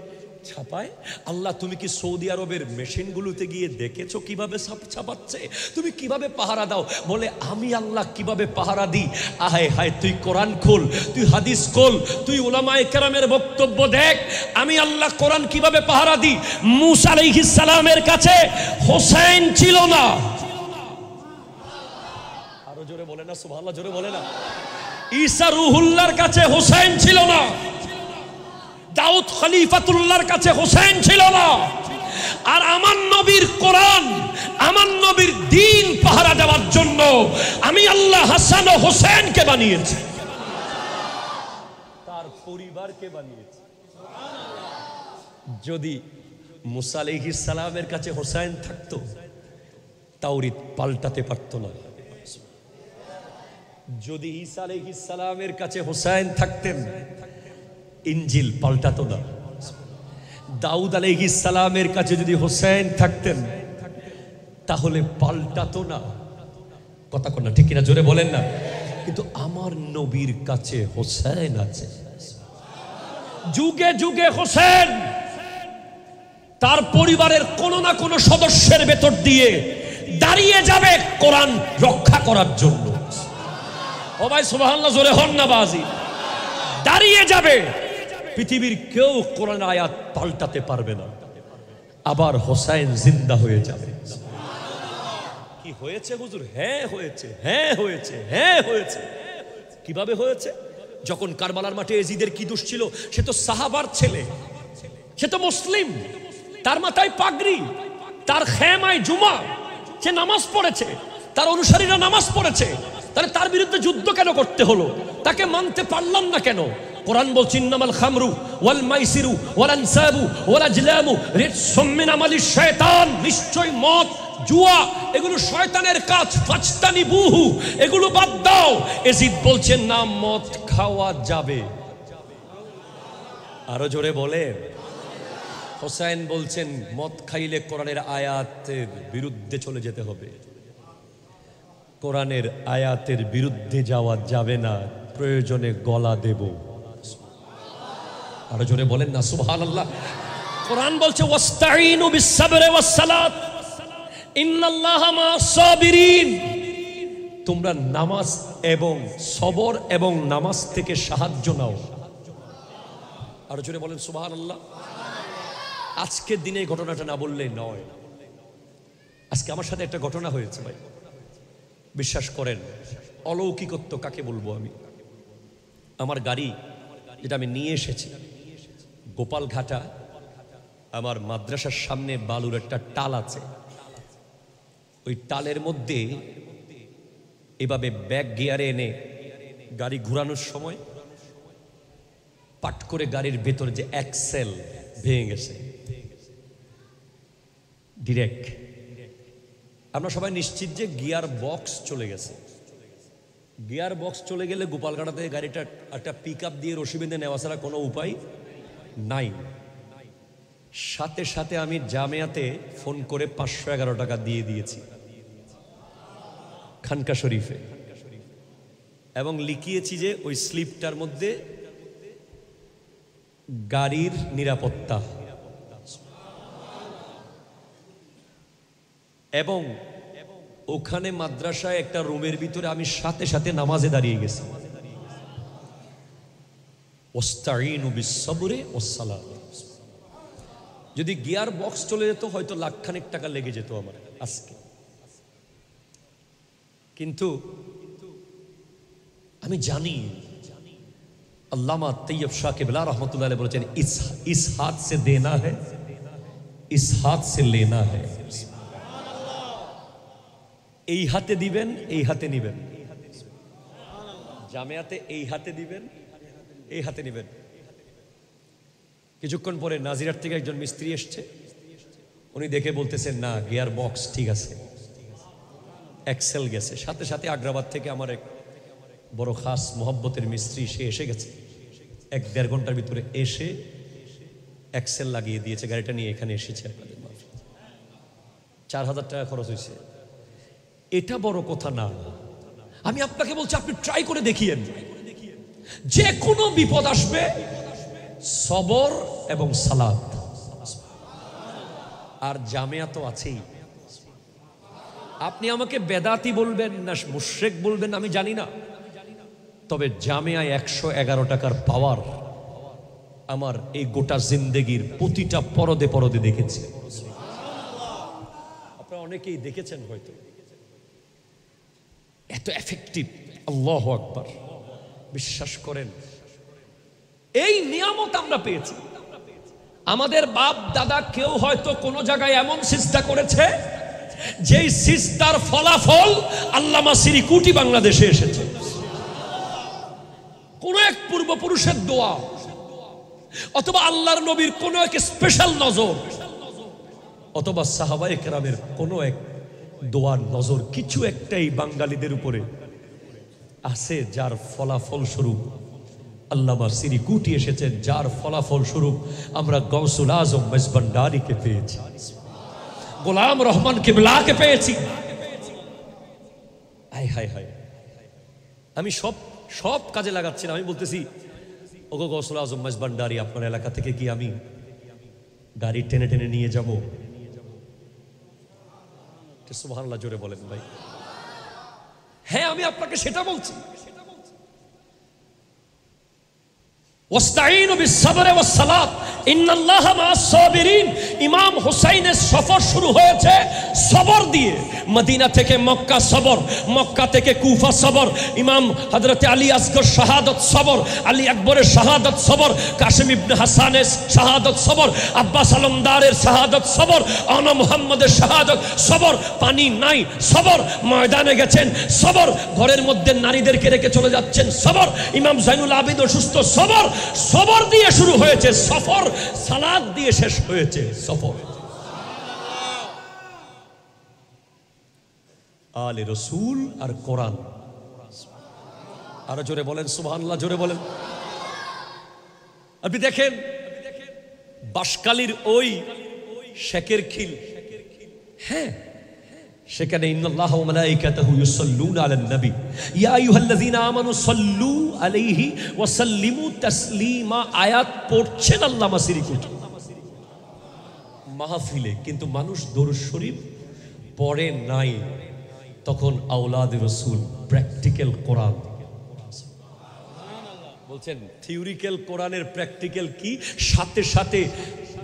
S1: ছাপায়? আল্লাহ, তুমি কি সৌদি আরবের মেশিনগুলোতে গিয়ে দেখেছো কিভাবে ছাপাচ্ছে? তুমি কিভাবে পাহারা দাও? বলে আমি আল্লাহ কিভাবে পাহারা দিই? আহায় হায়, তুই কোরআন খোল, তুই হাদিস খোল, তুই উলামায়ে কেরামের বক্তব্য দেখ, আমি আল্লাহ কোরআন কিভাবে পাহারা দিই। মুসা আলাইহিস সালামের কাছে হোসেন ছিল না। আরো জোরে বলে না সুবহানাল্লাহ, জোরে বলে না। ঈসা রুহুল্লাহর কাছে হোসেন ছিল না। দাউদ খলিফাতুল্লাহর কাছে হোসেন ছিল না। আর আমার নবীর কোরআন, আমার নবীর দ্বীন পাহারা দেওয়ার জন্য আমি আল্লাহ হাসান ও হোসেনকে বানিয়েছি, তার পরিবারকে বানিয়েছি। যদি মুসা আলাইহিস সালামের কাছে হোসেন থাকতো, তাওরীত পাল্টাতে পারত না। যদি ঈসা আলাইহিস সালামের কাছে হোসেন থাকতেন, ইনজিল পাল্টাতো না। দাউদ আলাইহিস সালামের কাছে যদি হোসেন থাকতেন, তাহলে পাল্টাতো না। কথা কোন না, ঠিক কিনা? জোরে বলেন না। কিন্তু আমার নবীর কাছে হোসেন আছে। যুগে যুগে হোসেন তার পরিবারের কোন না কোন সদস্যের ভেতর দিয়ে দাঁড়িয়ে যাবে কোরআন রক্ষা করার জন্য। ও ভাই সুবহানাল্লাহ জোরে হন না বাজি। দাঁড়িয়ে যাবে, পৃথিবীর কেউ কোরআন আয়াত পাল্টাতে পারবে না। আবার হোসাইন জিন্দা হয়ে যাবে। কি হয়েছে হুজুর? হ্যাঁ হয়েছে, হ্যাঁ হয়েছে, হ্যাঁ হয়েছে। কিভাবে হয়েছে? যখন কারবালার মাঠে এজিদের কি দোষ ছিল? সে তো সাহাবার ছেলে, সে তো মুসলিম, তার মাথায় পাগড়ি, তার খেমায় জুমা, সে নামাজ পড়েছে, তার অনুসারীরা নামাজ পড়েছে, তাহলে তার বিরুদ্ধে যুদ্ধ কেন করতে হলো? তাকে মানতে পারলাম না কেন? কোরআন বলছে ইন্নামাল খামরু ওয়াল মাইসিরু ওয়াল আনসাবু ওয়াল আজলামু রিজসুম মিন আমালিশ শায়তান, নিশ্চয় মদ জুয়া এগুলো শয়তানের কাজ, ফাজতানিবুহু, এগুলো বাদ দাও। এজিদ বলছেন না, মদ খাওয়া যাবে। আরো জোরে বলে। হোসাইন বলছেন মদ খাইলে কোরআনের আয়াতের বিরুদ্ধে চলে যেতে হবে। কোরআনের আয়াতের বিরুদ্ধে যাওয়া যাবে না, প্রয়োজনে গলা দেব। আরো জোরে বলেন না সুবহানাল্লাহ। কোরআন বলছে ওয়াস্তাঈনু বিস-সাবরি ওয়াস-সালাত ইন্নাল্লাহা মা'আস সাবিরিন, তোমরা নামাজ এবং সবর এবং নামাজ থেকে সাহায্য নাও। আরো জোরে বলেন সুবহানাল্লাহ। আজকের দিনে এই ঘটনাটা না বললেই নয়। আজকে আমার সাথে একটা ঘটনা হয়েছে ভাই, বিশ্বাস করেন অলৌকিকত্ব কাকে বলবো আমি। আমার গাড়ি যেটা আমি নিয়ে এসেছি গোপালঘাটা, আমার মাদ্রাসার সামনে বালুর একটা টাল আছে, ওই টালের মধ্যে এভাবে ব্যাক গিয়ারে এনে গাড়ি ঘোরানোর সময় পাট করে গাড়ির ভেতরে যে অ্যাক্সেল ভেঙে গেছে ডিরেক্ট। আমরা সবাই নিশ্চিত যে গিয়ার বক্স চলে গেছে। গিয়ার বক্স চলে গেলে গোপালঘাটা থেকে গাড়িটা একটা পিক আপ দিয়ে রশি বেঁধে নেওয়া ছাড়া কোনো উপায় নাই। সাথে সাথে আমি জামিয়াতে ফোন করে 511 টাকা দিয়ে দিয়েছি খানকা শরীফে, এবং লিখিয়েছি যে ওই স্লিপটার মধ্যে গাড়ির নিরাপত্তা, এবং ওখানে মাদ্রাসায় একটা রুমের ভিতরে আমি সাথে সাথে নামাজে দাঁড়িয়ে গেছি। ওয়াস্তাঈনু বিস-সাবরি ওয়াস-সালাত। যদি গিয়ার বক্স চলে যেত হয়তো লাখখানেক টাকা লেগে যেত আমার আজকে। কিন্তু আমি জানি আল্লামা তৈয়ব শাহ কিবলা রহমতুল্লাহ আলাইহি বলেছেন ইস হাত সে দেনা है, ইস হাত সে লেনা है। এই হাতে দিবেন, এই হাতে নিবেন। জামিয়াতে এই হাতে দিবেন, এই হাতে নিবেন। কিছুক্ষণ পরে নাজিরার থেকে একজন মিস্ত্রি এসছে, উনি দেখে বলতেছেন না গিয়ার বক্স ঠিক আছে, এক্সেল গেছে। সাথে সাথে আগ্রাবাদ থেকে আমার এক বড় খাস মোহব্বতের মিস্ত্রি সে এসে গেছে, 1-1.5 ঘন্টার ভিতরে এসে এক্সেল লাগিয়ে দিয়েছে। গাড়িটা নিয়ে এখানে এসেছে, আপনাদের 4000 টাকা খরচ হয়েছে। এটা বড় কথা না, আমি আপনাকে বলছি আপনি ট্রাই করে দেখিয়েন। যে কোনো বিপদ আসবে সবর এবং সালাত, আর জামিয়া তো আছেই। আপনি আমাকে বেদাতি বলবেন না মুশরিক বলবেন আমি জানি না, তবে জামিয়ায় 111 টাকার পাওয়ার আমার এই গোটা জিন্দেগির প্রতিটা পরদে পরদে দেখেছি। আপনারা অনেকেই দেখেছেন হয়তো, এত এফেক্টিভ। আল্লাহু আকবার। বিশ্বাস করেন এই নিয়ামত আমরা পেয়েছি। আমাদের বাপ দাদা কেউ হয়তো কোনো জায়গায় এমন সিজদা করেছে যেই সিজদার ফলাফল আল্লামা সিরিকুটি বাংলাদেশে এসেছে। কোন এক পূর্বপুরুষের দোয়া অথবা আল্লাহর নবীর কোন এক স্পেশাল নজর অথবা সাহাবায়ে কেরামের কোন এক দোয়ার নজর, কিছু একটাই বাঙালিদের উপরে আছে যার ফলাফল স্বরূপ আল্লামা সিরিকুটি এসেছেন, যার ফলাফল স্বরূপ আমরা গৌসুল আজম মেজবান্ডারিকে পেয়েছি, গোলাম রহমান কিবলাকে পেয়েছি। হায় হায় হায়, আমি সব কাজে লাগাচ্ছি না। আমি বলতেছি ওগো গৌসুল আজম মেজবান্ডারি, আপনার এলাকা থেকে কি আমি গাড়ি টেনে টেনে নিয়ে যাব? সুবহানাল্লাহ জোরে বলেন ভাই। হ্যাঁ আমি আপনাকে সেটা বলছি। ওয়াস্তাইনু বিস-সাবরি ওয়াস-সালাত ইন্নাল্লাহা মা'আস-সাবিরিন। ইমাম হুসাইনের সফর শুরু হয়েছে সবর দিয়ে। মদিনা থেকে মক্কা সবর, মক্কা থেকে কুফা সবর, ইমাম হযরত আলী আসগর শাহাদাত সবর, আলী আকবরের শাহাদাত সবর, কাসিম ইবনে হাসানের শাহাদাত সবর, আব্বাস আলমদারের শাহাদাত সবর, আনা মুহাম্মদের শাহাদাত সবর। পানি নাই সবর, ময়দানে গেছেন সবর, ঘরের মধ্যে নারীদেরকে রেখে চলে যাচ্ছেন সবর, ইমাম জাইনুল আবিদ অসুস্থ সবর। সবর দিয়ে শুরু হয়েছে সফর, সালাত দিয়ে শেষ হয়েছে সফর। আলে রসুল আর কোরআন। আরো জোরে বলেন সুবহানাল্লাহ, জোরে বলেন। আপনি দেখেন বাঁশকালীর ওই শেকের খিল, হ্যাঁ সেখানে ইন্নাল্লাহা ওয়া মালাইকাতাহু ইউসাল্লুনা আলান নবী ইয়া আইয়ুহাল্লাযীনা আমানু সাল্লু আলাইহি ওয়া সাল্লিমু তাসলিমা। আয়াত পড়ছেন আল্লামা সিরিকুটি মাহফিলে, কিন্তু মানুষ দরুদ শরীফ পড়ে নাই। তখন আওলাদ রাসূল প্র্যাকটিক্যাল কোরআন বলছেন, থিওরিক্যাল কোরআনের প্র্যাকটিক্যাল কি, সাথে সাথে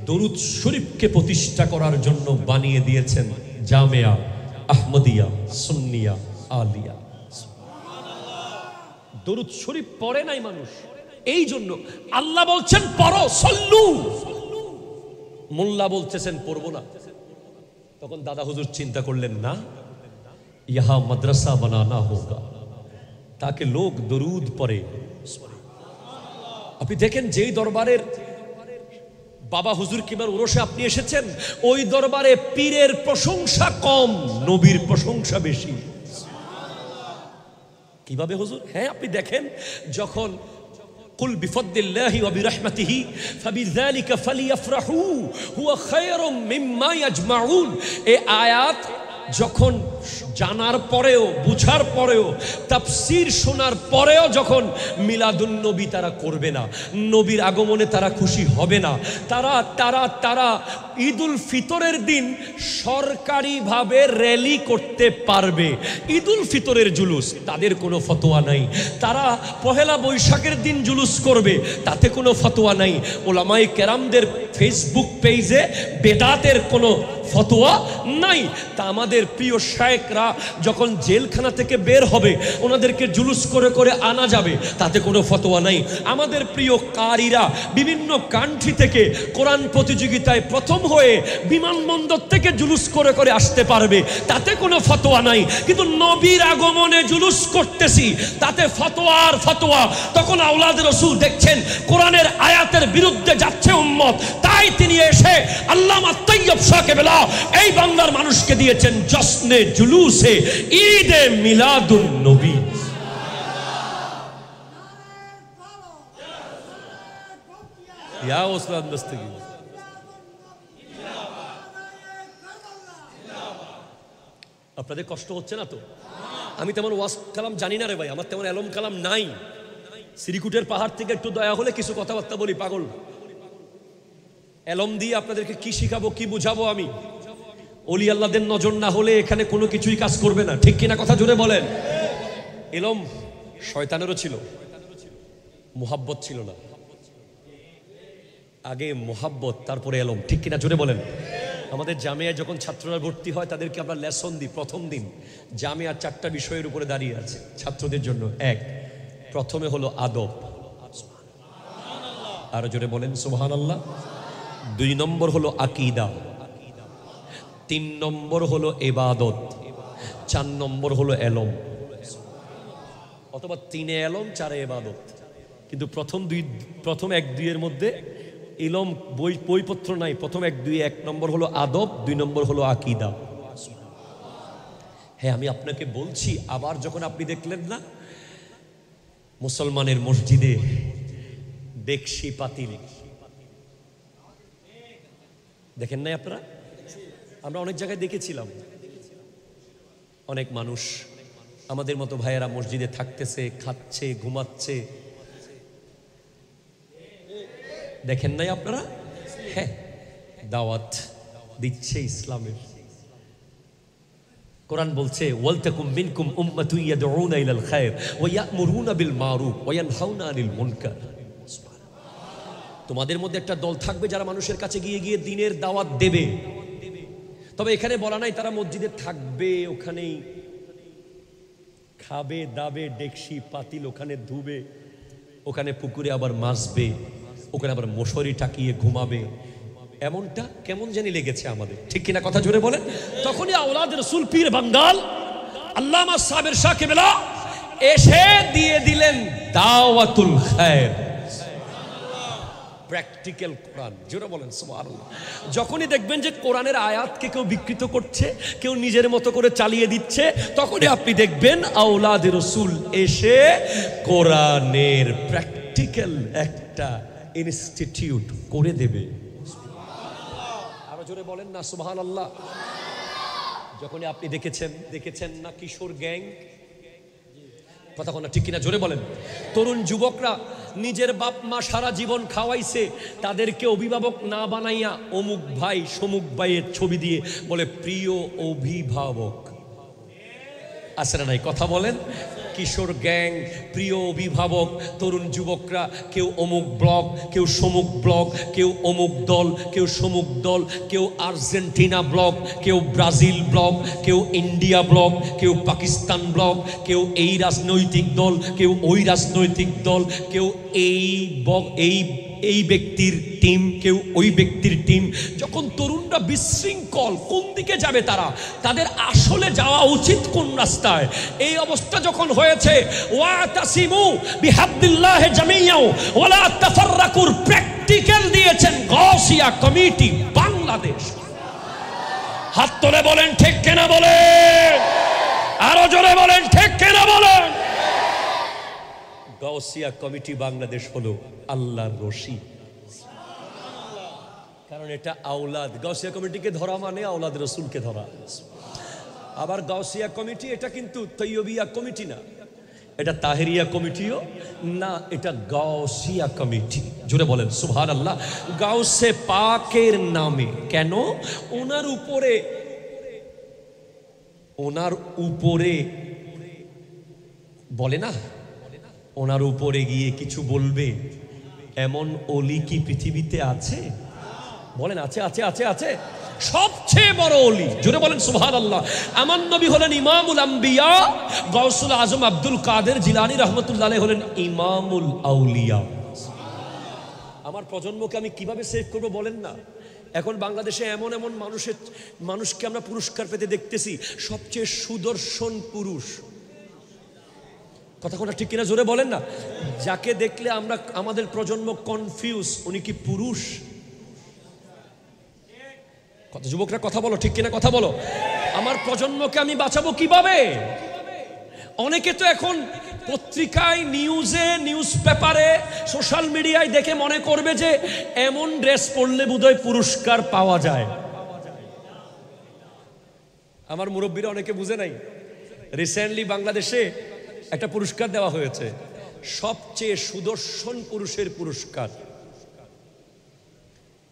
S1: দরুদ শরীফকে প্রতিষ্ঠা করার জন্য বানিয়ে দিয়েছেন জামিয়া আহমদিয়া সুন্নিয়া আলিয়া। দরুদ শরীফ পড়ে নাই মানুষ, এই জন্য আল্লাহ বলছেন পড়ো সল্লু, মোল্লা বলতেছেন পড়বো না। তখন দাদা হুজুর চিন্তা করলেন, না ইহা মাদ্রাসা বানানা হোগা তাকে লোক দরুদ পড়ে। আপনি দেখেন যেই দরবারের বাবা হুজুর কিবার উরসে আপনি এসেছেন, ওই দরবারে পীরের প্রশংসা কম, নবীর প্রশংসা বেশি। কিভাবে হুজুর? হ্যাঁ আপনি দেখেন, যখন কুল বিফদ্লিল্লাহি ওয়া বিরহমাতিহি ফাবিযালিকা ফালিয়াফরাহু হুয়া খায়রুম মিম্মা ইয়াজমাউন, এই আয়াত যখন জানার পরেও, বুঝার পরেও, তাফসীর শোনার পরেও যখন মিলাদুন নবী তারা করবে না, নবীর আগমনে তারা খুশি হবে না, তারা তারা তারা ঈদুল ফিতরের দিন সরকারিভাবে র্যালি করতে পারবে, ঈদুল ফিতরের জুলুস, তাদের কোনো ফতোয়া নাই। তারা পহেলা বৈশাখের দিন জুলুস করবে, তাতে কোনো ফতোয়া নাই। ওলামায়ে কেরামদের ফেসবুক পেজে বেদাতের কোনো ফতোয়া নাই। তা আমাদের প্রিয় শায়েখরা যখন জেলখানা থেকে বের হবে, ওনাদেরকে জুলুস করে করে আনা যাবে, তাতে কোনো ফতোয়া নাই। আমাদের প্রিয় কারীরা বিভিন্ন কান্ট্রি থেকে কোরআন প্রতিযোগিতায় প্রথম হয়ে বিমানবন্দর থেকে জুলুস করে করে আসতে পারবে, তাতে কোনো ফতোয়া নাই। কিন্তু নবীর আগমনে জুলুস করতেছি, তাতে ফতোয়া আর ফতোয়া। তখন আওলাদ রাসূল দেখছেন কোরআনের আয়াতের বিরুদ্ধে যাচ্ছে উম্মত, তাই তিনি এসে আল্লামা তৈয়ব শাকেবেলা এই বাংলার মানুষকে দিয়েছেন জশ্নে জুলুসে ঈদে মিলাদুন নবী। ইয়া ওস্তাদ দস্তগীর, আপনাদের কষ্ট হচ্ছে না তো? আমি তেমন ওয়াজ কালাম জানি না রে ভাই, আমার তেমন এলম কালাম নাই। শ্রীকুটের পাহাড় থেকে একটু দয়া হলে কিছু কথাবার্তা বলি, পাগল এলম দিয়ে আপনাদেরকে কি শিখাবো, কি বুঝাবো আমি? ওলি আল্লাহদের নজর না হলে এখানে কোনো কিছুই কাজ করবে না, ঠিক কিনা? কথা জোরে বলেন। এলম শয়তানেরও ছিল, মুহাব্বত ছিল না। আগে মুহাব্বত, তারপরে এলম, ঠিক কিনা? জোরে বলেন। আমাদের জামিয়ায় যখন ছাত্ররা ভর্তি হয়, তাদেরকে আমরা লেসন দিই। প্রথম দিন জামিয়ার 4টা বিষয়ের উপরে দাঁড়িয়ে আছে ছাত্রদের জন্য। এক, প্রথমে হলো আদব, আরো জোরে বলেন সুবহানাল্লাহ। 2 নম্বর হলো আকীদা, 3 নম্বর হলো ইবাদত, 4 নম্বর হলো এলম, অথবা 3-এ এলম 4-এ ইবাদত। কিন্তু প্রথম 1-2 এর মধ্যে ইলম বইপত্র নাই। প্রথম 1-2, 1 নম্বর হলো আদব, 2 নম্বর হলো আকীদা। হ্যাঁ আমি আপনাকে বলছি, আবার যখন আপনি দেখলেন না মুসলমানের মসজিদে দেখশি পাতিল, দেখেন নাই আপনারা? আমরা অনেক জায়গায় দেখেছিলাম, অনেক মানুষ আমাদের মতো ভাইয়েরা মসজিদে থাকতেছে, খাচ্ছে, ঘুমাচ্ছে, দেখেন নাই আপনারা? হ্যাঁ, দাওয়াত দিচ্ছে ইসলামের। কোরআন বলছে ওয়ালতাকুম মিনকুম উম্মাতুন ইয়াদউনা ইলাল খায়র ওয়া ইয়া'মুরুনা বিল মারুফ ওয়া ইয়ানহাউনা আনিল মুনকার। তোমাদের মধ্যে একটা দল থাকবে যারা মানুষের কাছে গিয়ে গিয়ে দ্বীনের দাওয়াত দেবে। তবে এখানে বলা নাই তারা মসজিদে থাকবে, ওখানেই খাবে দাবে, ডেকসি পাতিল ওখানে ধুবে, ওখানে পুকুরে আবার মাছবে, ওখানে আবার মশারি টাকিয়ে ঘুমাবে। এমনটা কেমন জানি লেগেছে আমাদের, ঠিক কিনা কথা জোরে বলেন। তখনই আওলাদ রসুল পীর বাঙ্গাল আল্লামা সাবের শাহ কেবলা এসে দিয়ে দিলেন দাওয়াতুল খায়র, প্র্যাকটিক্যাল কোরআন। জোরে বলেন সুবহানাল্লাহ। যখনই দেখবেন যে কোরআনের আয়াতকে কেউ বিকৃত করছে, কেউ নিজের মতো করে চালিয়ে দিচ্ছে, তখনই আপনি দেখবেন আওলাদ রসুল এসে কোরআনের প্র্যাকটিক্যাল একটা ইনস্টিটিউট করে দেবে। আরো জোরে বলেন না সুবহানাল্লাহ। যখনই আপনি দেখেছেন না কিশোর গ্যাং, কথা কোনা ঠিক কিনা জোরে বলেন। তরুণ যুবকরা নিজের বাপ মা সারা জীবন খাওয়াইছে, তাদেরকে অভিভাবক না বানাইয়া অমুক ভাই সমুক ভাইয়ের ছবি দিয়ে বলে প্রিয় অভিভাবক। আছে না নাই কথা বলেন। কিশোর গ্যাং, প্রিয় অভিভাবক, তরুণ যুবকরা কেউ অমুক ব্লক, কেউ সমুক ব্লক, কেউ অমুক দল, কেউ সমুক দল, কেউ আর্জেন্টিনা ব্লক, কেউ ব্রাজিল ব্লক, কেউ ইন্ডিয়া ব্লক, কেউ পাকিস্তান ব্লক, কেউ এই রাজনৈতিক দল, কেউ ওই রাজনৈতিক দল, কেউ এই ব্যক্তির টিম, কেউ ওই ব্যক্তির টিম। যখন তরুণরা বিশৃঙ্খল, কোন দিকে যাবে তারা, তাদের আসলে যাওয়া উচিত কোন রাস্তায়, এই অবস্থা যখন হয়েছে, ওয়াতাসিমু বিহাবলিল্লাহি জামিআ ওয়ালা তাফাররাকুর প্র্যাকটিক্যাল দিয়েছেন গাউসিয়া কমিটি বাংলাদেশ। হাত তুলে বলেন ঠিক কিনা বলেন, আরো জোরে বলেন ঠিক কিনা বলেন। গাউসিয়া কমিটি বাংলাদেশ হলো আল্লাহর রশি, কারণ এটা আওলাদ। গাউসিয়া কমিটিকে ধরা মানে আওলাদ রসুলকে ধরা। আবার গাউসিয়া কমিটি এটা কিন্তু তৈয়বিয়া কমিটি না, এটা তাহেরিয়া কমিটিও না, এটা গাউসিয়া কমিটি। জোরে বলেন সুবহানাল্লাহ। গাউসে পাকের নামে, কেন? ওনার উপরে বলে না, ওনার উপরে গিয়ে কিছু বলবে এমন অলি কি পৃথিবীতে আছে? বলেন আছে আছে আছে আছে। সবচেয়ে বড় অলি, জোরে বলেন সুবহানাল্লাহ। আমার নবী হলেন ইমামুল আম্বিয়া, গাউসুল আজম আব্দুল কাদের জিলানী রহমতুল্লাহ আলাইহি হলেন ইমামুল আউলিয়া। আমার প্রজন্মকে আমি কিভাবে সেভ করবো বলেন না। এখন বাংলাদেশে এমন এমন মানুষকে আমরা পুরস্কার পেতে দেখতেছি, সবচেয়ে সুদর্শন পুরুষ। কথা কথা ঠিক কিনা জোরে বলেন না। যাকে দেখলে আমাদের প্রজন্ম কনফিউজ, উনি কি পুরুষ? কত যুবকরা কথা বলো, ঠিক কিনা কথা বলো। আমার প্রজন্মকে আমি বাঁচাবো কিভাবে? অনেকে তো এখন পত্রিকায়, নিউজে, নিউজ পেপারে, সোশ্যাল মিডিয়ায় দেখে মনে করবে যে এমন ড্রেস পরলে বোধহয় পুরস্কার পাওয়া যায়। আমার মুরব্বীরা অনেকে বুঝে নাই, রিসেন্টলি বাংলাদেশে একটা পুরস্কার দেওয়া হয়েছে, সবচেয়ে সুদর্শন পুরুষের পুরস্কার।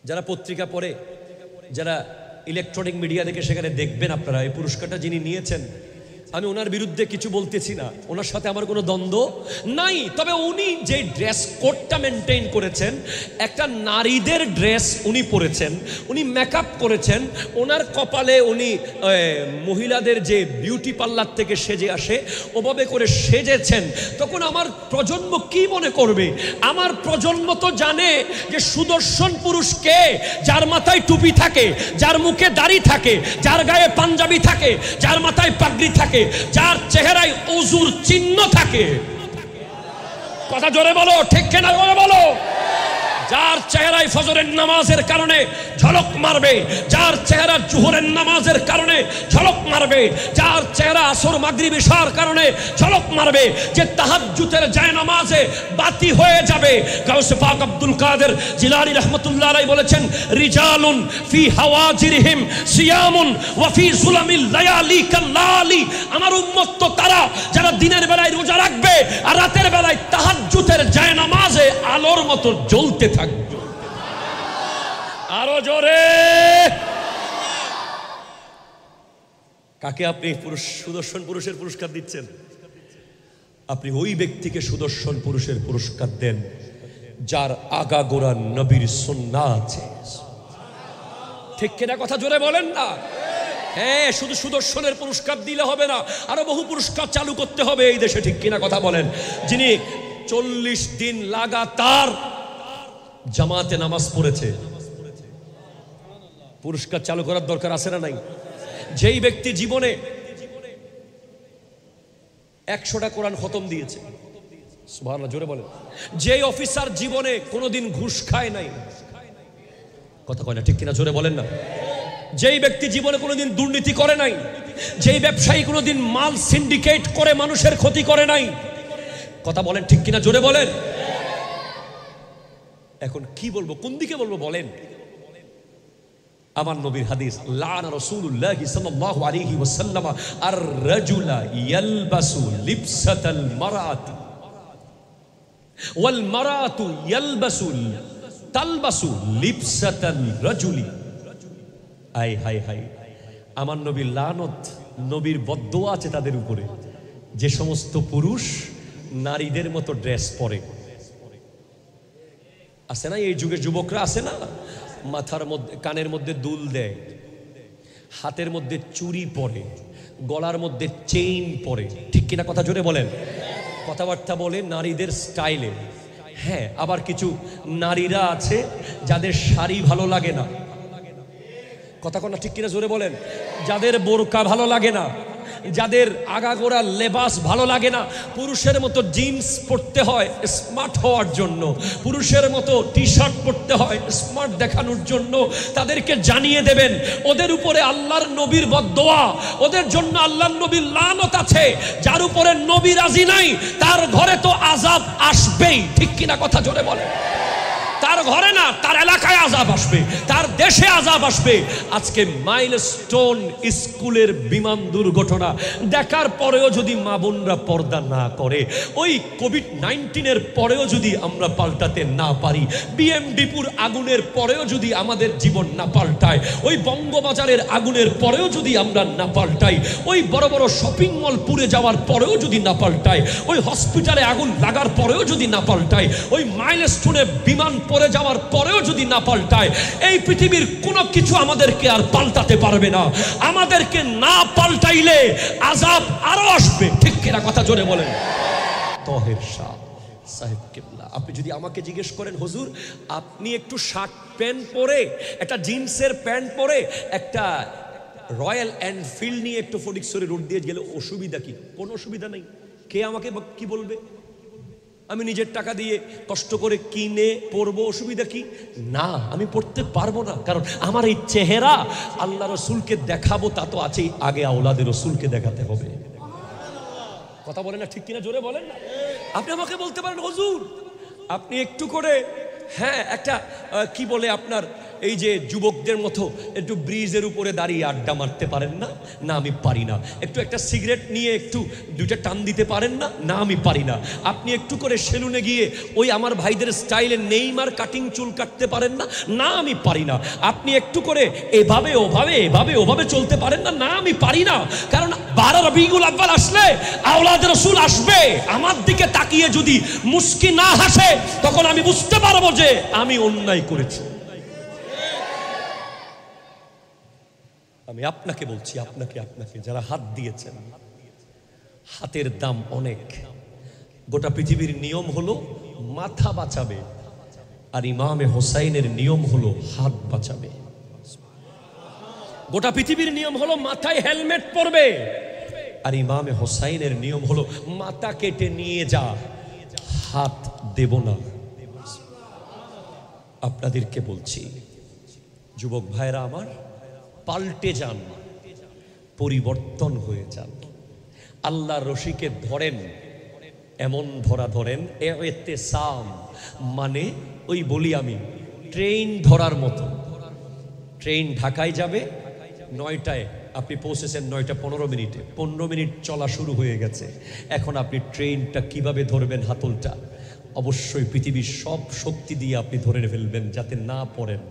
S1: যারা পত্রিকা পড়ে, যারা ইলেকট্রনিক মিডিয়া দেখে, সেখানে দেখবেন আপনারা এই পুরস্কারটা যিনি নিয়েছেন, আমি ওনার বিরুদ্ধে কিছু বলতেছি না, ওনার সাথে আমার কোনো দ্বন্দ্ব নাই। তবে উনি যে ড্রেস কোডটা মেনটেন করেছেন, একটা নারীদের ড্রেস উনি পরেছেন, উনি মেকআপ করেছেন, ওনার কপালে উনি মহিলাদের যে বিউটি পার্লার থেকে সেজে আসে ওভাবে করে সেজেছেন। তখন আমার প্রজন্ম কি মনে করবে? আমার প্রজন্ম তো জানে যে সুদর্শন পুরুষ কে, যার মাথায় টুপি থাকে, যার মুখে দাড়ি থাকে, যার গায়ে পাঞ্জাবি থাকে, যার মাথায় পাগড়ি থাকে, যার চেহারায় ওযুর চিহ্ন থাকে। কথা জোরে বলো, ঠিক কিনা জোরে বলো। যার চেহারায় ফজরের নামাজের কারণে ঝলক মারবে, যার চেহারা জোহরের নামাজের কারণে ঝলক মারবে, যার চেহারা আসর মাগরিব ইশার কারণে ঝলক মারবে, যে তাহাজ্জুদের জায়নামাজে বাতি হয়ে যাবে। গাউসে পাক আব্দুল কাদের জিলানী রাহমাতুল্লাহ আলাইহি বলেছেন, রিজালুন ফি হাওয়াজিরহিম সিয়ামুন ওয়া ফি যুলামিল লায়ালি কাল্লালি। আমার উম্মত তো তারা যারা দিনের বেলায় রোজা রাখবে আর রাতের বেলায় তাহাজ্জুদের জায়নামাজে আলোর মতো জ্বলতে থাকবে। আরো জোরে। কাকে আপনি সুদর্শন পুরুষের পুরস্কার দিচ্ছেন? আপনি ওই ব্যক্তিকে সুদর্শন পুরুষের পুরস্কার দেন যার আগাগোড়া নবীর সুন্নাহ আছে। ঠিক কিনা কথা জোরে বলেন না? হ্যাঁ, শুধু সুদর্শনের পুরস্কার দিলে হবে না, আরো বহু পুরস্কার চালু করতে হবে এই দেশে। ঠিক কিনা কথা বলেন? যিনি 40 দিন লাগাতার জামাতে নামাজ পড়েছে, পুরস্কার চালু করার দরকার আছে না নাই? যেই ব্যক্তি জীবনে 100টা কোরআন খতম দিয়েছে, সুবহানাল্লাহ জোরে বলেন। যেই অফিসার জীবনে কোনোদিন ঘুষ খায় নাই, কথা কয় না, ঠিক কিনা জোরে বলেন না? যেই ব্যক্তি জীবনে কোনোদিন দুর্নীতি করে নাই, যেই ব্যবসায়ী কোনোদিন মাল সিন্ডিকেট করে মানুষের ক্ষতি করে নাই, কথা বলেন ঠিক কিনা জোরে বলেন। এখন কি বলবো, কোন দিকে বলবো বলেন? আমার নবীর হাদিস, লানা রাসূলুল্লাহ সাল্লাল্লাহু আলাইহি ওয়াসাল্লাম আর রাজুলা ইয়ালবাসু লিবসাতাল মারাতি ওয়াল মারাতু তালবাসু লিবসাতাল রাজুলি। আই হাই হাই, আমার নবীর লানত, নবীর বদদোয়া আছে তাদের উপরে যে সমস্ত পুরুষ নারীদের মতো ড্রেস পরে। আছে না এই যুগের যুবকরা, আছে না, মাথার মধ্যে কানের মধ্যে দুল দেয়, হাতের মধ্যে চুড়ি পরে, গলার মধ্যে চেইন পরে। ঠিক কিনা কথা জোরে বলেন? কথাবার্তা বলে নারীদের স্টাইলে। হ্যাঁ, আবার কিছু নারীরা আছে যাদের শাড়ি ভালো লাগে না, কথা কোন ঠিক কিনা জোরে বলেন? যাদের বোরকা ভালো লাগে না, যাদের আগাগোড়া লেবাস ভালো লাগে না, পুরুষের মতো জিন্স পরতে হয় স্মার্ট হওয়ার জন্য, পুরুষের মতো টি শার্ট পরতে হয় স্মার্ট দেখানোর জন্য, তাদেরকে জানিয়ে দেবেন ওদের উপরে আল্লাহর নবীর বদদোয়া, ওদের জন্য আল্লাহর নবীর লানত আছে। যার উপরে নবী রাজি নাই তার ঘরে তো আযাব আসবেই। ঠিক কিনা কথা জোরে বলেন? তার ঘরে না, তার এলাকায় আযাব আসবে, তার দেশে আযাব আসবে। আজকে মাইলস্টোন স্কুলের বিমান দুর্ঘটনা দেখার পরেও যদি মা বোনরা পর্দা না করে, ওই কোভিড-19 পরেও যদি আমরা পাল্টাতে না পারি, বিএমডিপুর আগুনের পরেও যদি আমাদের জীবন না পাল্টায়, ওই বঙ্গবাজারের আগুনের পরেও যদি আমরা না পাল্টাই, ওই বড় বড় শপিং মল পুড়ে যাওয়ার পরেও যদি না পাল্টায়, ওই হসপিটালে আগুন লাগার পরেও যদি না পাল্টায়, ওই মাইলস্টোনে বিমান পড়ে যাওয়ার পরেও যদি না পাল্টায়, এই পৃথিবীর কোনো কিছু আমাদেরকে আর পাল্টাতে পারবে না। আমাদেরকে না পাল্টাইলে আযাব আরো আসবে। ঠিক কিনা কথা জোরে বলেন? তহের শাহ সাহেব কিবলা, আপনি যদি আমাকে জিজ্ঞেস করেন, হুজুর আপনি একটু শার্ট প্যান্ট পরে, একটা জিন্সের প্যান্ট পরে, একটা রয়্যাল এনফিল্ড নিয়ে একটু ফটিকছড়ি রোড দিয়ে গেলে অসুবিধা কি? কোনো অসুবিধা নেই। কে আমাকে কি বলবে? আমি নিজের টাকা দিয়ে কষ্ট করে কিনে পরবো, অসুবিধা কি? না, আমি পড়তে পারবো না, কারণ আমার এই চেহারা আল্লাহ রসুলকে দেখাবো তা তো আছেই, আগে আওলাদের রসুলকে দেখাতে হবে। কথা বলেন না, ঠিক কিনা জোরে বলেন না? আপনি আমাকে বলতে পারেন, হুজুর আপনি একটু করে, হ্যাঁ একটা কি বলে আপনার এই যে যুবকদের মতো একটু ব্রিজের উপরে দাঁড়িয়ে আড্ডা মারতে পারেন না? না, আমি পারি না। একটু একটা সিগারেট নিয়ে একটু দুইটা টান দিতে পারেন না? না, আমি পারি না। আপনি একটু করে সেলুনে গিয়ে ওই আমার ভাইদের স্টাইলে নেইমার কাটিং চুল কাটতে পারেন না? না, আমি পারি না। আপনি একটু করে এভাবে ওভাবে চলতে পারেন না? না, আমি পারি না। কারণ 12 রবিউল আউয়াল আসলে আওলাদ রাসূল আসবে, আমার দিকে তাকিয়ে যদি মুস্কি না হাসে, তখন আমি বুঝতে পারবো যে আমি অন্যায় করেছি। আমি আপনাকে বলছি, আপনাকে যারা হাত দিয়েছেন, হাতের দাম অনেক। গোটা পৃথিবীর নিয়ম হলো মাথা বাঁচাবে, আর ইমামে হোসাইনের নিয়ম হলো হাত বাঁচাবে। গোটা পৃথিবীর নিয়ম হলো মাথায় হেলমেট পরবে, আর ইমামে হোসাইনের নিয়ম হলো মাথা কেটে নিয়ে যা, হাত দেব না। আপনাদেরকে বলছি, যুবক ভাইরা আমার, পাল্টে যান, পরিবর্তন হয়ে যান। আল্লাহর রশিকে ধরেন, এমন ধরেন ইতিসাম, মানে ওই বলি আমি ট্রেন ধরার মতো। ট্রেন ঢাকায় যাবে 9টায়, আপনি পৌঁছেছেন 9টা 15 মিনিটে, 15 মিনিট চলা শুরু হয়ে গেছে। এখন আপনি ট্রেনটা কিভাবে ধরবেন? হাতলটা অবশ্যই পৃথিবীর সব শক্তি দিয়ে আপনি ধরে ফেলবেন, যাতে না পড়েন।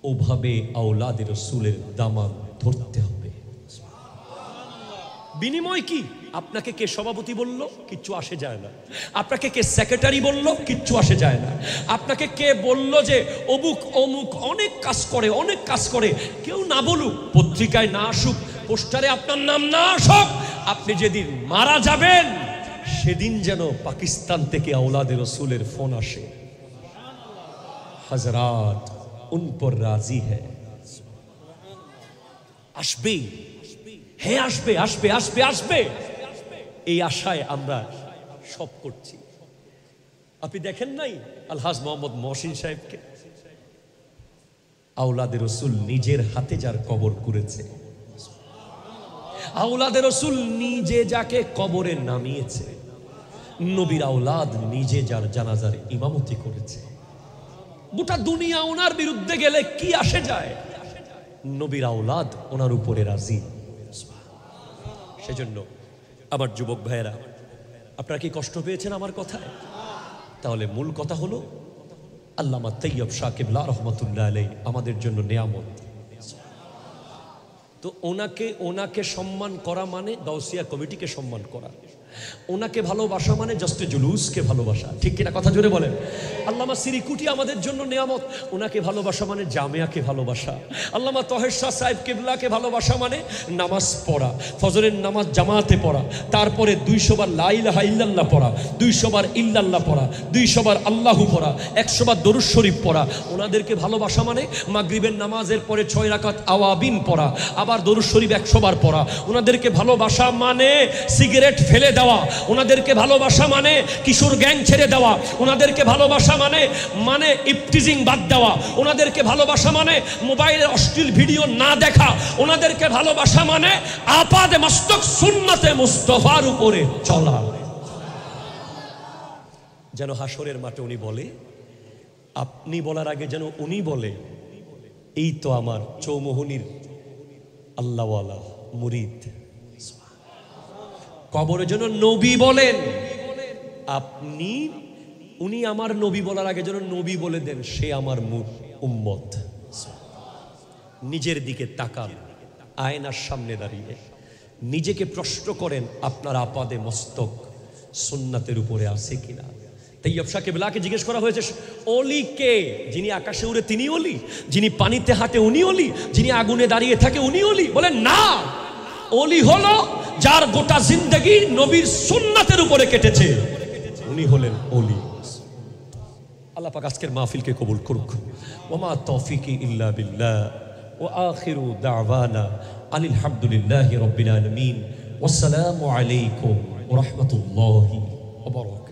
S1: ওভাবে আওলাদের রাসূলের দামান ধরতে হবে। বিনিময় কি? আপনাকে কে সভাপতি বলল, কিচ্ছু আসে যায় না। আপনাকে কে সেক্রেটারি বলল, কিচ্ছু আসে যায় না। আপনাকে কে বলল যে অমুক অমুক অনেক কাজ করে, অনেক কাজ করে, কেউ না বলুক, পত্রিকায় না আসুক, পোস্টারে আপনার নাম না আসুক, আপনি যেদিন মারা যাবেন সেদিন যেন পাকিস্তান থেকে আওলাদে রসুলের ফোন আসে, হযরত উন পর রাজি হ্যায়। আসবে, হ্যাঁ আসবে, আসবে, আসবে, আসবে, এই আশায় আমরা সব করছি। আপনি দেখেন নাই আলহাজ মোহাম্মদ মহসিন সাহেবকে? আওলাদে রসুল নিজের হাতে যার কবর করেছে, আওলাদে রসুল নিজে যাকে কবরে নামিয়েছে, নবীর আওলাদ নিজে যার জানাজার ইমামতি করেছে, গোটা দুনিয়া ওনার বিরুদ্ধে গেলে কি আসে যায়, নবীর আওলাদ ওনার উপরে রাজি। সেজন্য আমার যুবক ভাইয়েরা, আপনারা কি কষ্ট পেয়েছেন আমার কথায়? তাহলে মূল কথা হলো আল্লামা তৈয়ব শাহ কিবলা রহমতুল্লাহ আলাইহি আমাদের জন্য নিয়ামত। তো ওনাকে সম্মান করা মানে গাউসিয়া কমিটিকে সম্মান করা, ওনাকে ভালোবাসা মানে জস্টে জুলুসকে ভালোবাসা, ঠিক কিনা কথা জোরে বলেন। আল্লামা সিরিকুটি আমাদের জন্য নিয়ামত, ওনাকে ভালোবাসা মানে জামিয়াকে ভালোবাসা। আল্লামা তহের শাহ সাহেব কিবলাকে ভালোবাসা মানে নামাজ পড়া, ফজরের নামাজ জামাতে পড়া, তারপরে 200 বার লা ইলাহা ইল্লাল্লাহ পড়া, 200 বার ইল্লাল্লাহ পড়া, 200 বার আল্লাহু পড়া, 100 বার দরুদ শরীফ পড়া। ওনাদেরকে ভালোবাসা মানে মাগরিবের নামাজের পরে 6 রাকাত আওয়াবিন পড়া, আবার দরুদ শরীফ 100 বার পড়া। ওনাদেরকে ভালোবাসা মানে সিগারেট ফেলে দেওয়া, ওনাদেরকে ভালোবাসা মানে কিশোর গ্যাং ছেড়ে দেওয়া, ওনাদেরকে ভালোবাসা মানে ইফতিজিং বাদ দেওয়া, ওনাদেরকে ভালোবাসা মানে মোবাইলের অশ্লীল ভিডিও না দেখা, ওনাদেরকে ভালোবাসা মানে আপাদে মস্তক সুন্নতে মুস্তাফার উপরে চলা। যেন হাসরের মাঠে উনি বলে, আপনি বলার আগে যেন উনি বলে, এই তো আমার চৌমোহনীর আল্লাহওয়ালা মুরিদ। কবরে যেন নবী বলেন, আপনি উনি আমার নবী বলার আগে যেন নবী বলে দেন, সে আমার উম্মত। নিজের দিকে তাকান, আয়নার সামনে দাঁড়িয়ে নিজেকে প্রশ্ন করেন, আপনার আপাদে মস্তক সুন্নাতের উপরে আছে কিনা। তৈয়ব শাহ কিবলাকে জিজ্ঞেস করা হয়েছে, অলি কে? যিনি আকাশে উড়ে তিনি অলি, যিনি পানিতে হাঁটে উনি অলি, যিনি আগুনে দাঁড়িয়ে থাকে উনি অলি? বলেন না, অলি হলো যার গোটা জিন্দেগি নবীর সুন্নাতের উপরে কেটেছে, উনি হলেন অলি। আল্লাহ পাক আজকের মাহফিলকে কবুল করুক। ওমা তৌফিকি ইল্লা বিল্লাহ ওয়া আখিরু দাওয়ানা আনিল হামদুলিল্লাহি রাব্বিল আলামিন। ওয়াসসালামু আলাইকুম ওয়া রাহমাতুল্লাহি ওয়া বারাকাতুহু।